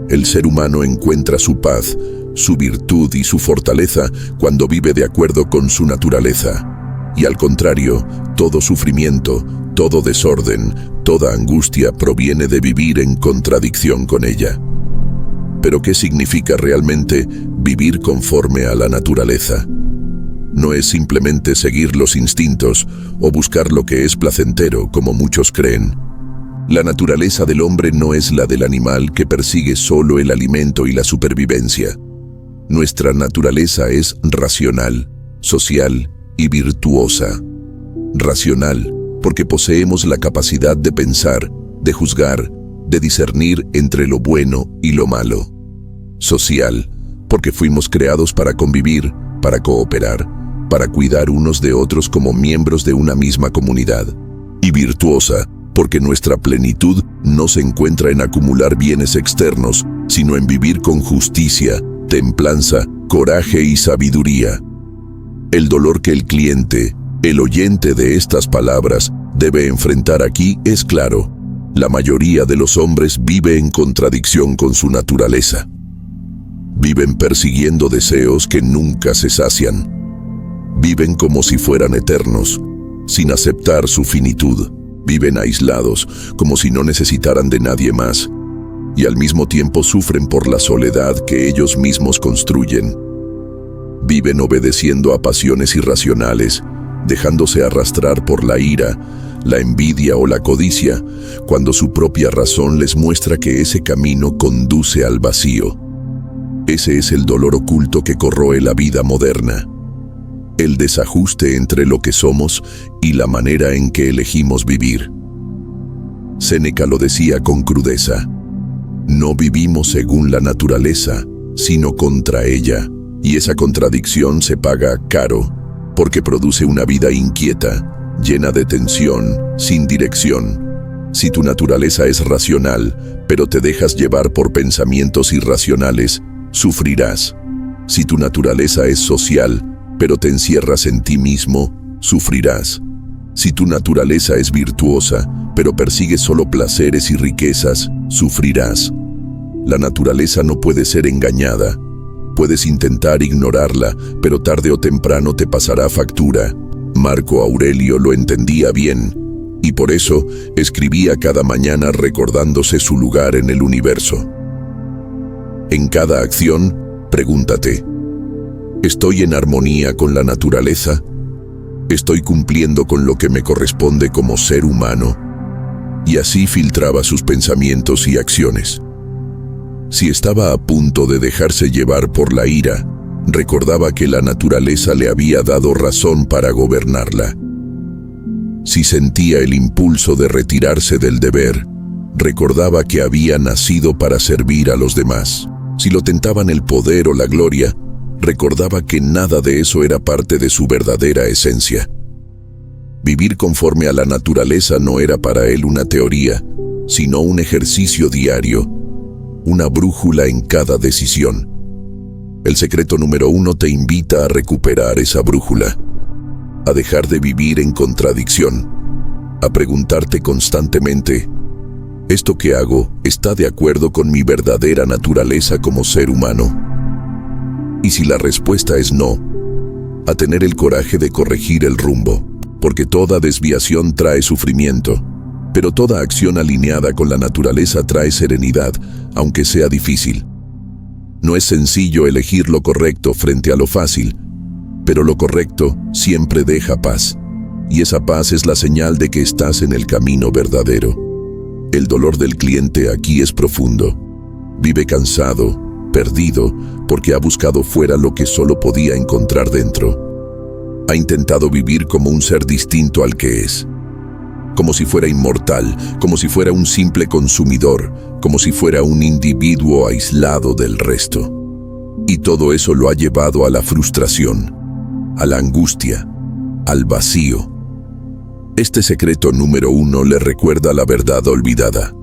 El ser humano encuentra su paz, su virtud y su fortaleza cuando vive de acuerdo con su naturaleza. Y al contrario, todo sufrimiento, todo desorden, toda angustia proviene de vivir en contradicción con ella. Pero ¿qué significa realmente vivir conforme a la naturaleza? No es simplemente seguir los instintos o buscar lo que es placentero, como muchos creen. La naturaleza del hombre no es la del animal que persigue solo el alimento y la supervivencia. Nuestra naturaleza es racional, social y virtuosa. Racional, porque poseemos la capacidad de pensar, de juzgar, de discernir entre lo bueno y lo malo. Social, porque fuimos creados para convivir, para cooperar, para cuidar unos de otros como miembros de una misma comunidad. Y virtuosa, porque nuestra plenitud no se encuentra en acumular bienes externos, sino en vivir con justicia, templanza, coraje y sabiduría. El dolor que el cliente, el oyente de estas palabras, debe enfrentar aquí es claro. La mayoría de los hombres vive en contradicción con su naturaleza. Viven persiguiendo deseos que nunca se sacian. Viven como si fueran eternos, sin aceptar su finitud. Viven aislados, como si no necesitaran de nadie más, y al mismo tiempo sufren por la soledad que ellos mismos construyen. Viven obedeciendo a pasiones irracionales, dejándose arrastrar por la ira, la envidia o la codicia, cuando su propia razón les muestra que ese camino conduce al vacío. Ese es el dolor oculto que corroe la vida moderna. El desajuste entre lo que somos y la manera en que elegimos vivir. Séneca lo decía con crudeza: no vivimos según la naturaleza, sino contra ella, y esa contradicción se paga caro, porque produce una vida inquieta, llena de tensión, sin dirección. Si tu naturaleza es racional, pero te dejas llevar por pensamientos irracionales, sufrirás. Si tu naturaleza es social, pero te encierras en ti mismo, sufrirás. Si tu naturaleza es virtuosa, pero persigues solo placeres y riquezas, sufrirás. La naturaleza no puede ser engañada. Puedes intentar ignorarla, pero tarde o temprano te pasará factura. Marco Aurelio lo entendía bien, y por eso escribía cada mañana recordándose su lugar en el universo. En cada acción, pregúntate: ¿estoy en armonía con la naturaleza? ¿Estoy cumpliendo con lo que me corresponde como ser humano? Y así filtraba sus pensamientos y acciones. Si estaba a punto de dejarse llevar por la ira, recordaba que la naturaleza le había dado razón para gobernarla. Si sentía el impulso de retirarse del deber, recordaba que había nacido para servir a los demás. Si lo tentaban el poder o la gloria, recordaba que nada de eso era parte de su verdadera esencia. Vivir conforme a la naturaleza no era para él una teoría, sino un ejercicio diario, una brújula en cada decisión. El secreto número 1 te invita a recuperar esa brújula, a dejar de vivir en contradicción, a preguntarte constantemente: ¿esto que hago está de acuerdo con mi verdadera naturaleza como ser humano? Y si la respuesta es no, a tener el coraje de corregir el rumbo, porque toda desviación trae sufrimiento, pero toda acción alineada con la naturaleza trae serenidad, aunque sea difícil. No es sencillo elegir lo correcto frente a lo fácil, pero lo correcto siempre deja paz, y esa paz es la señal de que estás en el camino verdadero. El dolor del cliente aquí es profundo. Vive cansado, perdido, porque ha buscado fuera lo que solo podía encontrar dentro. Ha intentado vivir como un ser distinto al que es. Como si fuera inmortal, como si fuera un simple consumidor, como si fuera un individuo aislado del resto. Y todo eso lo ha llevado a la frustración, a la angustia, al vacío. Este secreto número 1 le recuerda la verdad olvidada.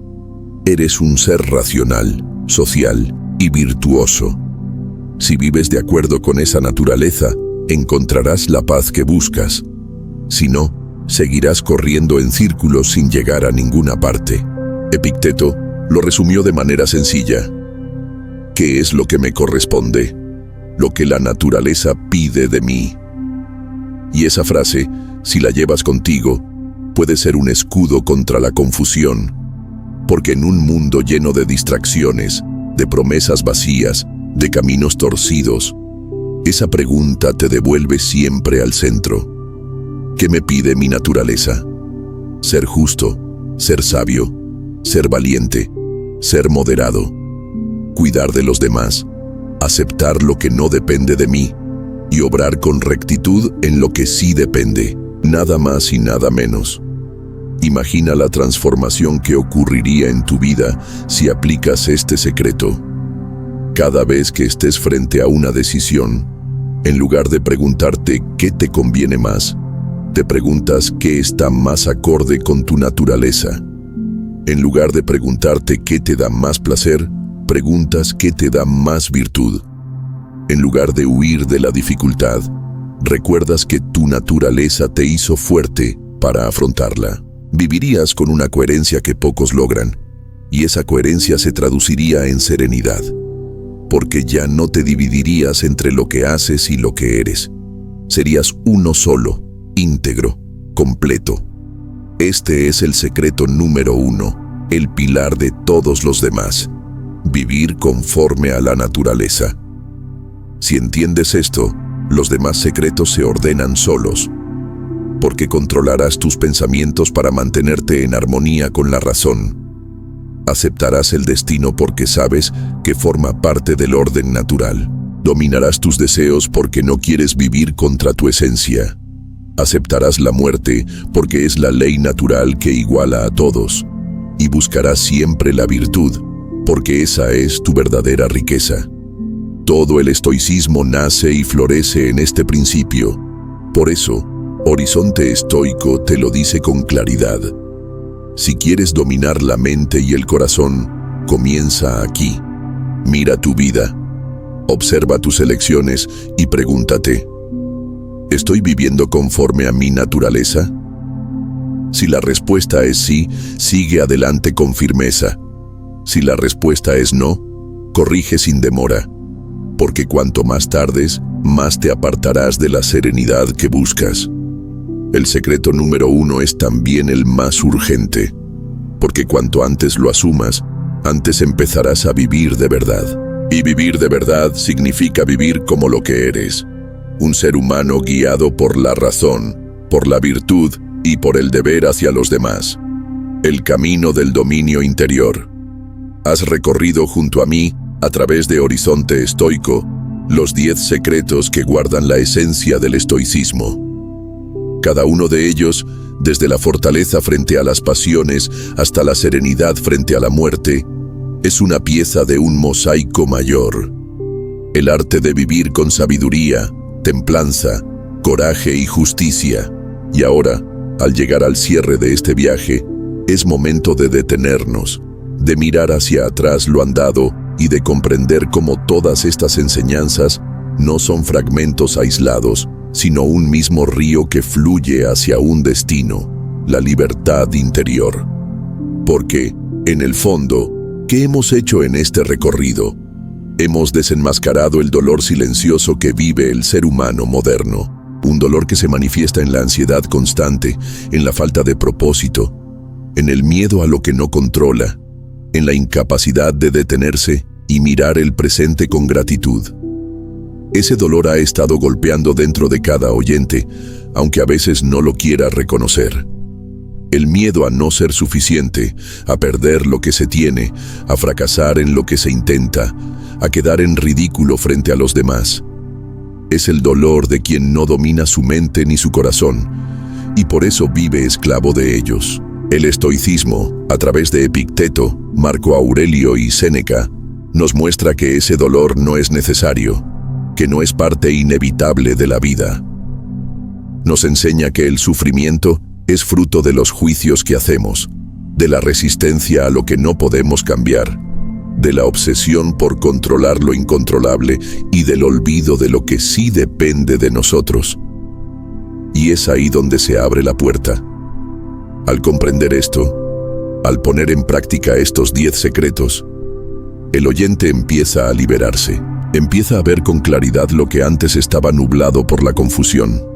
Eres un ser racional, social y virtuoso. Si vives de acuerdo con esa naturaleza, encontrarás la paz que buscas. Si no, seguirás corriendo en círculos sin llegar a ninguna parte. Epicteto lo resumió de manera sencilla. ¿Qué es lo que me corresponde? Lo que la naturaleza pide de mí. Y esa frase, si la llevas contigo, puede ser un escudo contra la confusión. Porque en un mundo lleno de distracciones, de promesas vacías, de caminos torcidos, esa pregunta te devuelve siempre al centro. ¿Qué me pide mi naturaleza? Ser justo, ser sabio, ser valiente, ser moderado, cuidar de los demás, aceptar lo que no depende de mí y obrar con rectitud en lo que sí depende, nada más y nada menos. Imagina la transformación que ocurriría en tu vida si aplicas este secreto. Cada vez que estés frente a una decisión, en lugar de preguntarte qué te conviene más, te preguntas qué está más acorde con tu naturaleza. En lugar de preguntarte qué te da más placer, preguntas qué te da más virtud. En lugar de huir de la dificultad, recuerdas que tu naturaleza te hizo fuerte para afrontarla. Vivirías con una coherencia que pocos logran, y esa coherencia se traduciría en serenidad, porque ya no te dividirías entre lo que haces y lo que eres. Serías uno solo, íntegro, completo. Este es el secreto número 1, el pilar de todos los demás. Vivir conforme a la naturaleza. Si entiendes esto, los demás secretos se ordenan solos, porque controlarás tus pensamientos para mantenerte en armonía con la razón. Aceptarás el destino porque sabes que forma parte del orden natural. Dominarás tus deseos porque no quieres vivir contra tu esencia. Aceptarás la muerte porque es la ley natural que iguala a todos. Y buscarás siempre la virtud, porque esa es tu verdadera riqueza. Todo el estoicismo nace y florece en este principio. Por eso, Horizonte Estoico te lo dice con claridad. Si quieres dominar la mente y el corazón, comienza aquí. Mira tu vida, observa tus elecciones y pregúntate, ¿estoy viviendo conforme a mi naturaleza? Si la respuesta es sí, sigue adelante con firmeza. Si la respuesta es no, corrige sin demora, porque cuanto más tardes, más te apartarás de la serenidad que buscas. El secreto número 1 es también el más urgente, porque cuanto antes lo asumas, antes empezarás a vivir de verdad. Y vivir de verdad significa vivir como lo que eres, un ser humano guiado por la razón, por la virtud y por el deber hacia los demás. El camino del dominio interior. Has recorrido junto a mí, a través de Horizonte Estoico, los 10 secretos que guardan la esencia del estoicismo. Cada uno de ellos, desde la fortaleza frente a las pasiones hasta la serenidad frente a la muerte, es una pieza de un mosaico mayor. El arte de vivir con sabiduría, templanza, coraje y justicia. Y ahora, al llegar al cierre de este viaje, es momento de detenernos, de mirar hacia atrás lo andado y de comprender cómo todas estas enseñanzas no son fragmentos aislados, sino un mismo río que fluye hacia un destino, la libertad interior. Porque, en el fondo, ¿qué hemos hecho en este recorrido? Hemos desenmascarado el dolor silencioso que vive el ser humano moderno, un dolor que se manifiesta en la ansiedad constante, en la falta de propósito, en el miedo a lo que no controla, en la incapacidad de detenerse y mirar el presente con gratitud. Ese dolor ha estado golpeando dentro de cada oyente, aunque a veces no lo quiera reconocer. El miedo a no ser suficiente, a perder lo que se tiene, a fracasar en lo que se intenta, a quedar en ridículo frente a los demás. Es el dolor de quien no domina su mente ni su corazón, y por eso vive esclavo de ellos. El estoicismo, a través de Epicteto, Marco Aurelio y Séneca, nos muestra que ese dolor no es necesario, que no es parte inevitable de la vida. Nos enseña que el sufrimiento es fruto de los juicios que hacemos, de la resistencia a lo que no podemos cambiar, de la obsesión por controlar lo incontrolable y del olvido de lo que sí depende de nosotros. Y es ahí donde se abre la puerta. Al comprender esto, al poner en práctica estos 10 secretos, el oyente empieza a liberarse, empieza a ver con claridad lo que antes estaba nublado por la confusión.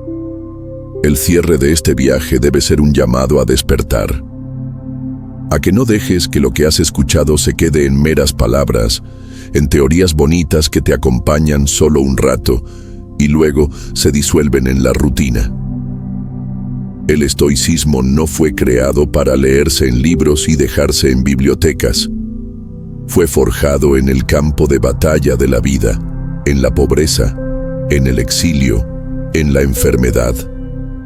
El cierre de este viaje debe ser un llamado a despertar, a que no dejes que lo que has escuchado se quede en meras palabras, en teorías bonitas que te acompañan solo un rato y luego se disuelven en la rutina. El estoicismo no fue creado para leerse en libros y dejarse en bibliotecas. Fue forjado en el campo de batalla de la vida, en la pobreza, en el exilio, en la enfermedad,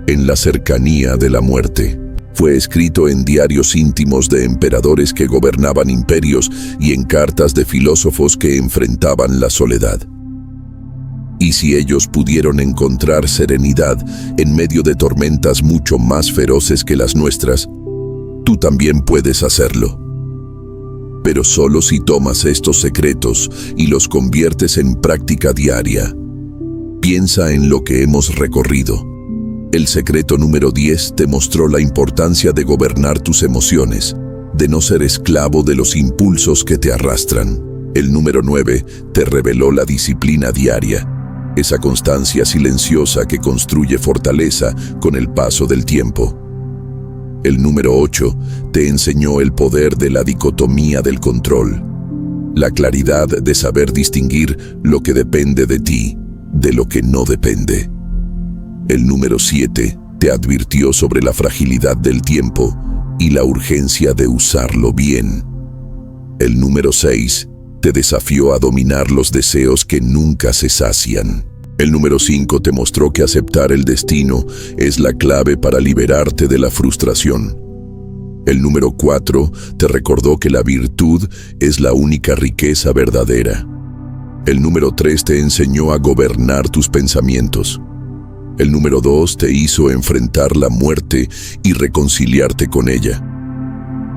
en la cercanía de la muerte. Fue escrito en diarios íntimos de emperadores que gobernaban imperios y en cartas de filósofos que enfrentaban la soledad. Y si ellos pudieron encontrar serenidad en medio de tormentas mucho más feroces que las nuestras, tú también puedes hacerlo. Pero solo si tomas estos secretos y los conviertes en práctica diaria. Piensa en lo que hemos recorrido. El secreto número 10 te mostró la importancia de gobernar tus emociones, de no ser esclavo de los impulsos que te arrastran. El número 9 te reveló la disciplina diaria, esa constancia silenciosa que construye fortaleza con el paso del tiempo. El número 8 te enseñó el poder de la dicotomía del control, la claridad de saber distinguir lo que depende de ti de lo que no depende. El número 7 te advirtió sobre la fragilidad del tiempo y la urgencia de usarlo bien. El número 6 te desafió a dominar los deseos que nunca se sacian. El número 5 te mostró que aceptar el destino es la clave para liberarte de la frustración. El número 4 te recordó que la virtud es la única riqueza verdadera. El número 3 te enseñó a gobernar tus pensamientos. El número 2 te hizo enfrentar la muerte y reconciliarte con ella.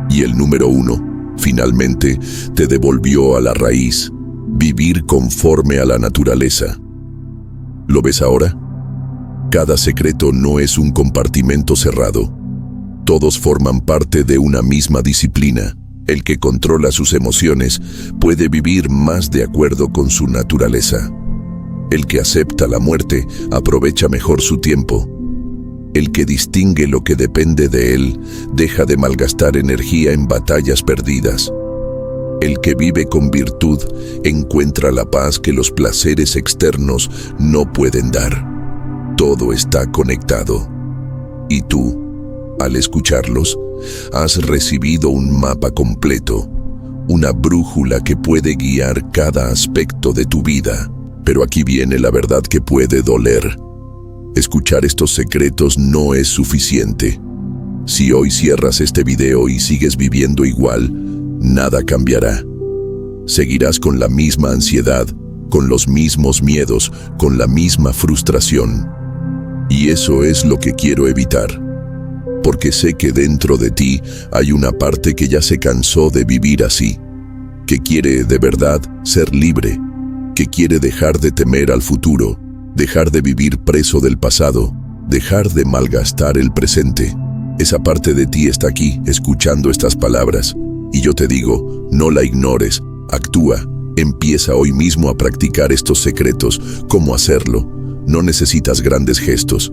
Y el número 1, finalmente, te devolvió a la raíz, vivir conforme a la naturaleza. ¿Lo ves ahora? Cada secreto no es un compartimento cerrado. Todos forman parte de una misma disciplina. El que controla sus emociones puede vivir más de acuerdo con su naturaleza. El que acepta la muerte aprovecha mejor su tiempo. El que distingue lo que depende de él deja de malgastar energía en batallas perdidas. El que vive con virtud encuentra la paz que los placeres externos no pueden dar. Todo está conectado. Y tú, al escucharlos, has recibido un mapa completo, una brújula que puede guiar cada aspecto de tu vida. Pero aquí viene la verdad que puede doler. Escuchar estos secretos no es suficiente. Si hoy cierras este video y sigues viviendo igual, nada cambiará. Seguirás con la misma ansiedad, con los mismos miedos, con la misma frustración. Y eso es lo que quiero evitar. Porque sé que dentro de ti hay una parte que ya se cansó de vivir así, que quiere de verdad ser libre, que quiere dejar de temer al futuro, dejar de vivir preso del pasado, dejar de malgastar el presente. Esa parte de ti está aquí, escuchando estas palabras. Y yo te digo, no la ignores, actúa, empieza hoy mismo a practicar estos secretos. ¿Cómo hacerlo? No necesitas grandes gestos.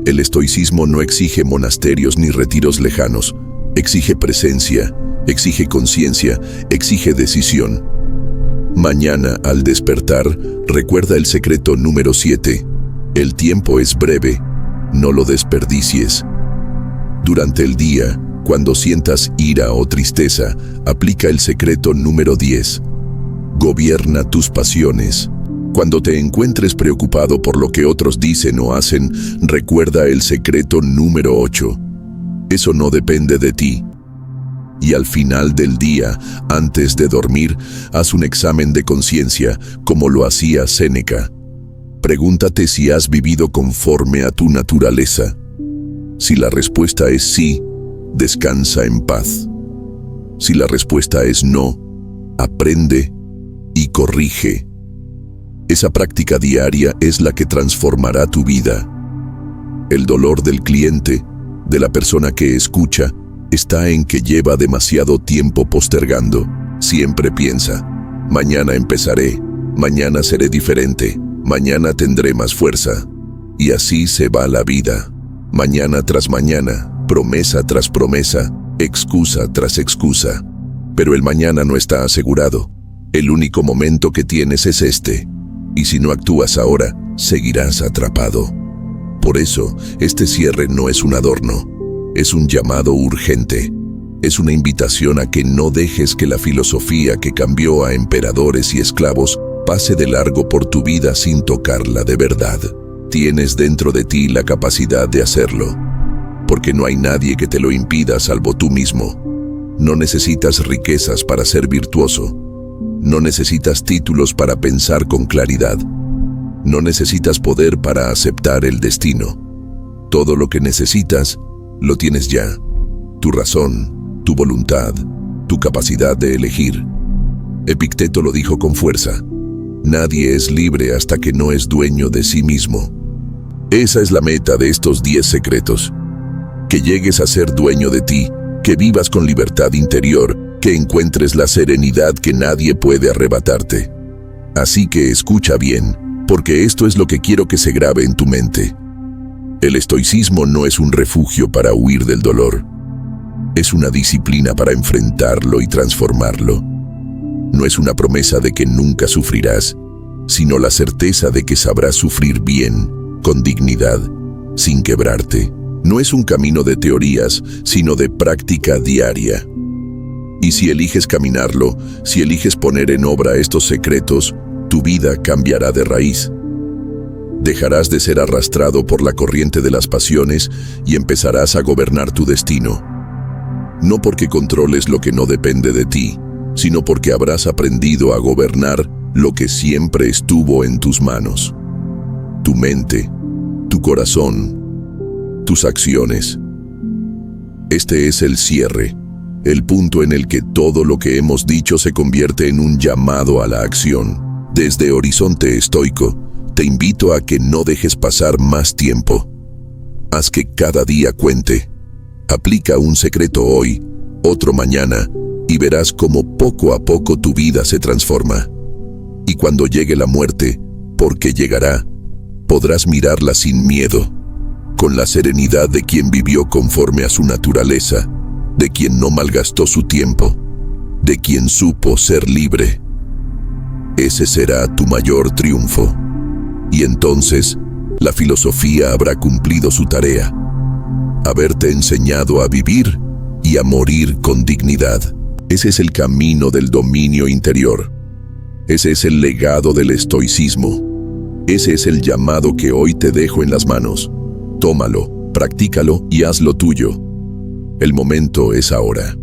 El estoicismo no exige monasterios ni retiros lejanos. Exige presencia, exige conciencia, exige decisión. Mañana, al despertar, recuerda el secreto número 7. El tiempo es breve, no lo desperdicies. Durante el día, Cuando sientas ira o tristeza, aplica el secreto número 10. Gobierna tus pasiones. Cuando te encuentres preocupado por lo que otros dicen o hacen, recuerda el secreto número 8. Eso no depende de ti. Y al final del día, antes de dormir, haz un examen de conciencia, como lo hacía Séneca. Pregúntate si has vivido conforme a tu naturaleza. Si la respuesta es sí, descansa en paz. Si la respuesta es no, aprende y corrige. Esa práctica diaria es la que transformará tu vida. El dolor del cliente, de la persona que escucha, está en que lleva demasiado tiempo postergando. Siempre piensa, mañana empezaré, mañana seré diferente, mañana tendré más fuerza. Y así se va la vida. Mañana tras mañana, promesa tras promesa, excusa tras excusa. Pero el mañana no está asegurado. El único momento que tienes es este. Y si no actúas ahora, seguirás atrapado. Por eso, este cierre no es un adorno. Es un llamado urgente. Es una invitación a que no dejes que la filosofía que cambió a emperadores y esclavos pase de largo por tu vida sin tocarla de verdad. Tienes dentro de ti la capacidad de hacerlo, porque no hay nadie que te lo impida salvo tú mismo. No necesitas riquezas para ser virtuoso. No necesitas títulos para pensar con claridad. No necesitas poder para aceptar el destino. Todo lo que necesitas, lo tienes ya. Tu razón, tu voluntad, tu capacidad de elegir. Epicteto lo dijo con fuerza. Nadie es libre hasta que no es dueño de sí mismo. Esa es la meta de estos 10 secretos. Que llegues a ser dueño de ti, que vivas con libertad interior, que encuentres la serenidad que nadie puede arrebatarte. Así que escucha bien, porque esto es lo que quiero que se grabe en tu mente. El estoicismo no es un refugio para huir del dolor. Es una disciplina para enfrentarlo y transformarlo. No es una promesa de que nunca sufrirás, sino la certeza de que sabrás sufrir bien, con dignidad, sin quebrarte. No es un camino de teorías, sino de práctica diaria. Y si eliges caminarlo, si eliges poner en obra estos secretos, tu vida cambiará de raíz. Dejarás de ser arrastrado por la corriente de las pasiones y empezarás a gobernar tu destino. No porque controles lo que no depende de ti, sino porque habrás aprendido a gobernar lo que siempre estuvo en tus manos. Tu mente, tu corazón, tus acciones. Este es el cierre, el punto en el que todo lo que hemos dicho se convierte en un llamado a la acción. Desde Horizonte Estoico, te invito a que no dejes pasar más tiempo. Haz que cada día cuente. Aplica un secreto hoy, otro mañana, y verás cómo poco a poco tu vida se transforma. Y cuando llegue la muerte, porque llegará, podrás mirarla sin miedo, con la serenidad de quien vivió conforme a su naturaleza, de quien no malgastó su tiempo, de quien supo ser libre. Ese será tu mayor triunfo. Y entonces, la filosofía habrá cumplido su tarea, haberte enseñado a vivir y a morir con dignidad. Ese es el camino del dominio interior. Ese es el legado del estoicismo. Ese es el llamado que hoy te dejo en las manos. Tómalo, practícalo y hazlo tuyo. El momento es ahora.